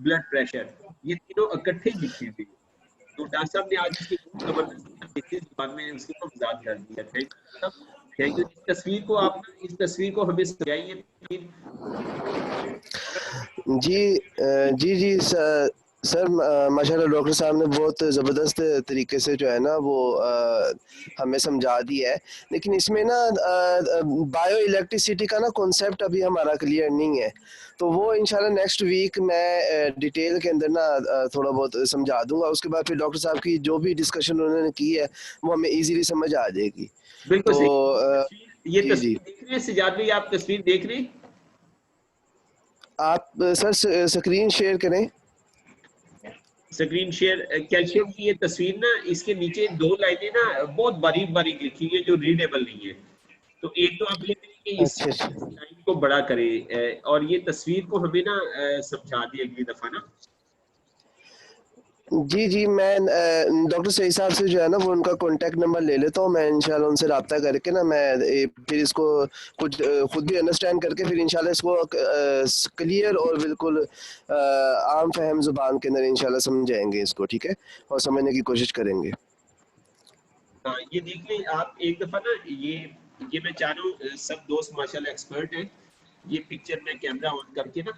ब्लड प्रेशर ये तीनों इकट्ठे लिखे हुए। तो डॉक्टर साहब ने आज इसकी जबरदस्त जुबान में इसको वजाहत कर दिया। Thank you. Thank you. इस तस्वीर को आप इस तस्वीर को हमें समझाइए। जी सर माशाल्लाह डॉक्टर साहब ने बहुत ज़बरदस्त तरीके से जो है ना वो हमें समझा दिया है, लेकिन इसमें ना बायो इलेक्ट्रिसिटी का ना कॉन्सेप्ट अभी हमारा क्लियर नहीं है, तो वो इंशाल्लाह नेक्स्ट वीक मैं डिटेल के अंदर ना थोड़ा बहुत समझा दूंगा। उसके बाद फिर डॉक्टर साहब की जो भी डिस्कशन उन्होंने की है वो हमें इजीली समझ आ जाएगी। बिल्कुल तो सही। ये जी तस्वीर देख रहे हैं सजाद भाई, आप तस्वीर देख रहे हैं? आप सर स्क्रीन शेयर करें। Screen share. कैल्शियम की ये तस्वीर ना, इसके नीचे 2 लाइनें ना बहुत बारीक बारीक लिखी हुई है जो रीडेबल नहीं है। तो एक तो आप ये करें कि इस अच्छा लाइन को बड़ा करें और ये तस्वीर को हमें ना समझा दिए अगली दफा ना। जी मैं डॉक्टर सही साहब से जो है ना वो उनका कॉन्टैक्ट नंबर ले लेता हूँ मैं, इंशाल्लाह उनसे रब्ता करके ना मैं फिर इसको कुछ खुद भी अंडरस्टैंड करके फिर इंशाल्लाह इसको क्लियर और बिल्कुल आम फहम जुबान के अंदर इंशाल्लाह समझाएंगे इसको, ठीक है, और समझने की कोशिश करेंगे। हाँ, ये देख लें आप एक दफा ना, ये मैं चाह रहा हूँ सब दोस्त माशाल्लाह एक्सपर्ट हैं। ये पिक्चर में कैमरा ऑन करके ना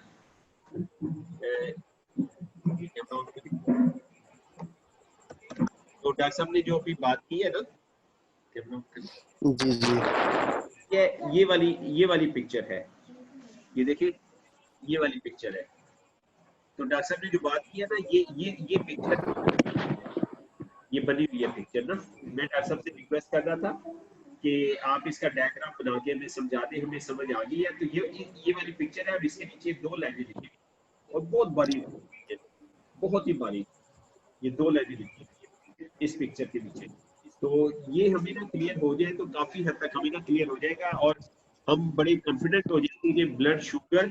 ये कैमरा ऑन करके, तो डॉक्टर साहब ने जो अभी बात की है ना, कैमरा ऑन करके, जी ये वाली पिक्चर है, ये देखिए ये वाली पिक्चर है। तो डॉक्टर साहब ने जो बात की है ना, ये पिक्चर ये बनी हुई है पिक्चर ना। मैं डॉक्टर साहब से रिक्वेस्ट कर रहा था कि आप इसका डायग्राम बना के हमें समझा दें, हमें समझ आ गई है। तो ये वाली पिक्चर है और इसके नीचे 2 लाइनें लिखी और बहुत बारीक, बहुत ही बारीक ये 2 लाइनें लिखी हुई है इस पिक्चर के नीचे। तो ये हमें ना क्लियर हो जाए तो काफी हद तक हमें ना क्लियर हो जाएगा और हम बड़े कॉन्फिडेंट हो जाएंगे कि ब्लड शुगर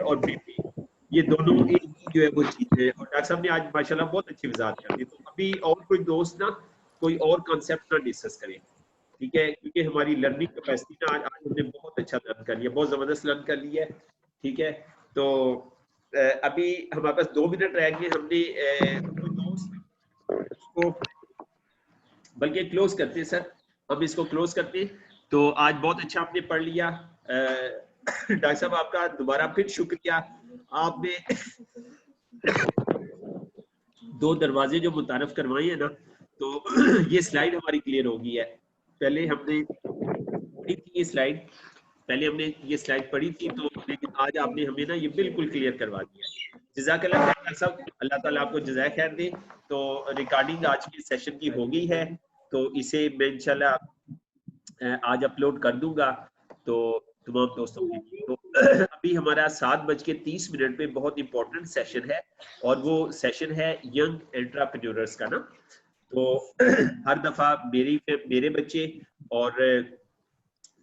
और बीपी ये दोनों एक ही जो है वो चीज है। और डॉक्टर साहब ने आज माशाल्लाह बहुत अच्छी वजाहत कर दी। तो अभी और कोई दोस्त ना कोई और कॉन्सेप्ट ना डिस्कस करें, ठीक है, क्योंकि हमारी लर्निंग कैपेसिटी ना आज हमने बहुत अच्छा लर्न कर लिया, बहुत जबरदस्त लर्न कर लिया है, ठीक है। तो अभी हमारे पास 2 मिनट रह गए। हमने कोई दोस्त उसको बल्कि क्लोज करते हैं सर, हम इसको क्लोज करते हैं। तो आज बहुत अच्छा आपने पढ़ लिया। डॉक्टर साहब आपका दोबारा फिर शुक्रिया, आपने 2 दरवाजे जो मुतारफ करवाए हैं ना, तो ये स्लाइड हमारी क्लियर हो गई है। पहले हमने पढ़ी थी ये स्लाइड, पढ़ी थी, तो लेकिन आज आपने हमें ना ये बिल्कुल क्लियर करवा दिया। जज़ाकल्लाह खैर डॉक्टर साहब, अल्लाह ताला आपको जज़ाय खैर दे। तो रिकॉर्डिंग आज के सेशन की हो गई है, तो इसे मैं इंशाल्लाह आज अपलोड कर दूंगा तो तमाम दोस्तों के लिए। तो अभी हमारा 7:30 पे बहुत इंपॉर्टेंट सेशन है और वो सेशन है यंग एंटरप्रेन्योर्स का ना। तो हर दफा मेरे बच्चे और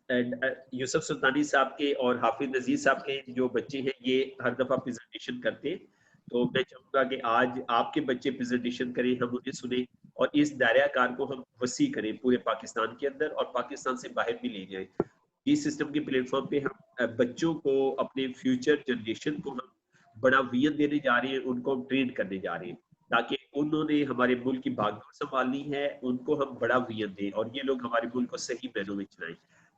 यूसुफ सुल्तानी साहब के और हाफिज नजीर साहब के जो बच्चे हैं ये हर दफा प्रेजेंटेशन करते हैं। तो मैं चाहूंगा कि आज आपके बच्चे प्रेजेंटेशन करें, हम उन्हें सुने और इस दायराकार को हम वसी करें पूरे पाकिस्तान के अंदर और पाकिस्तान से बाहर भी ले जाएं। इस सिस्टम के प्लेटफॉर्म पे हम बच्चों को, अपने फ्यूचर जनरेशन को हम बड़ा विजन देने जा रहे हैं, उनको हम ट्रेन करने जा रहे हैं ताकि उन्होंने हमारे मुल्क की भागदौड़ संभालनी है, उनको हम बड़ा विजन दें और ये लोग हमारे मुल्क को सही मैनों में चलाएं।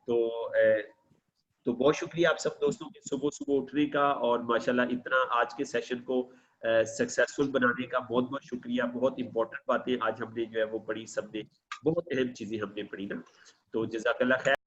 तो बहुत शुक्रिया आप सब दोस्तों के सुबह सुबह उठने का और माशाल्लाह इतना आज के सेशन को सक्सेसफुल बनाने का बहुत बहुत शुक्रिया। बहुत इंपॉर्टेंट बातें आज हमने जो है वो पढ़ी, सबने बहुत अहम चीजें हमने पढ़ी ना। तो जज़ाकल्लाह खैर।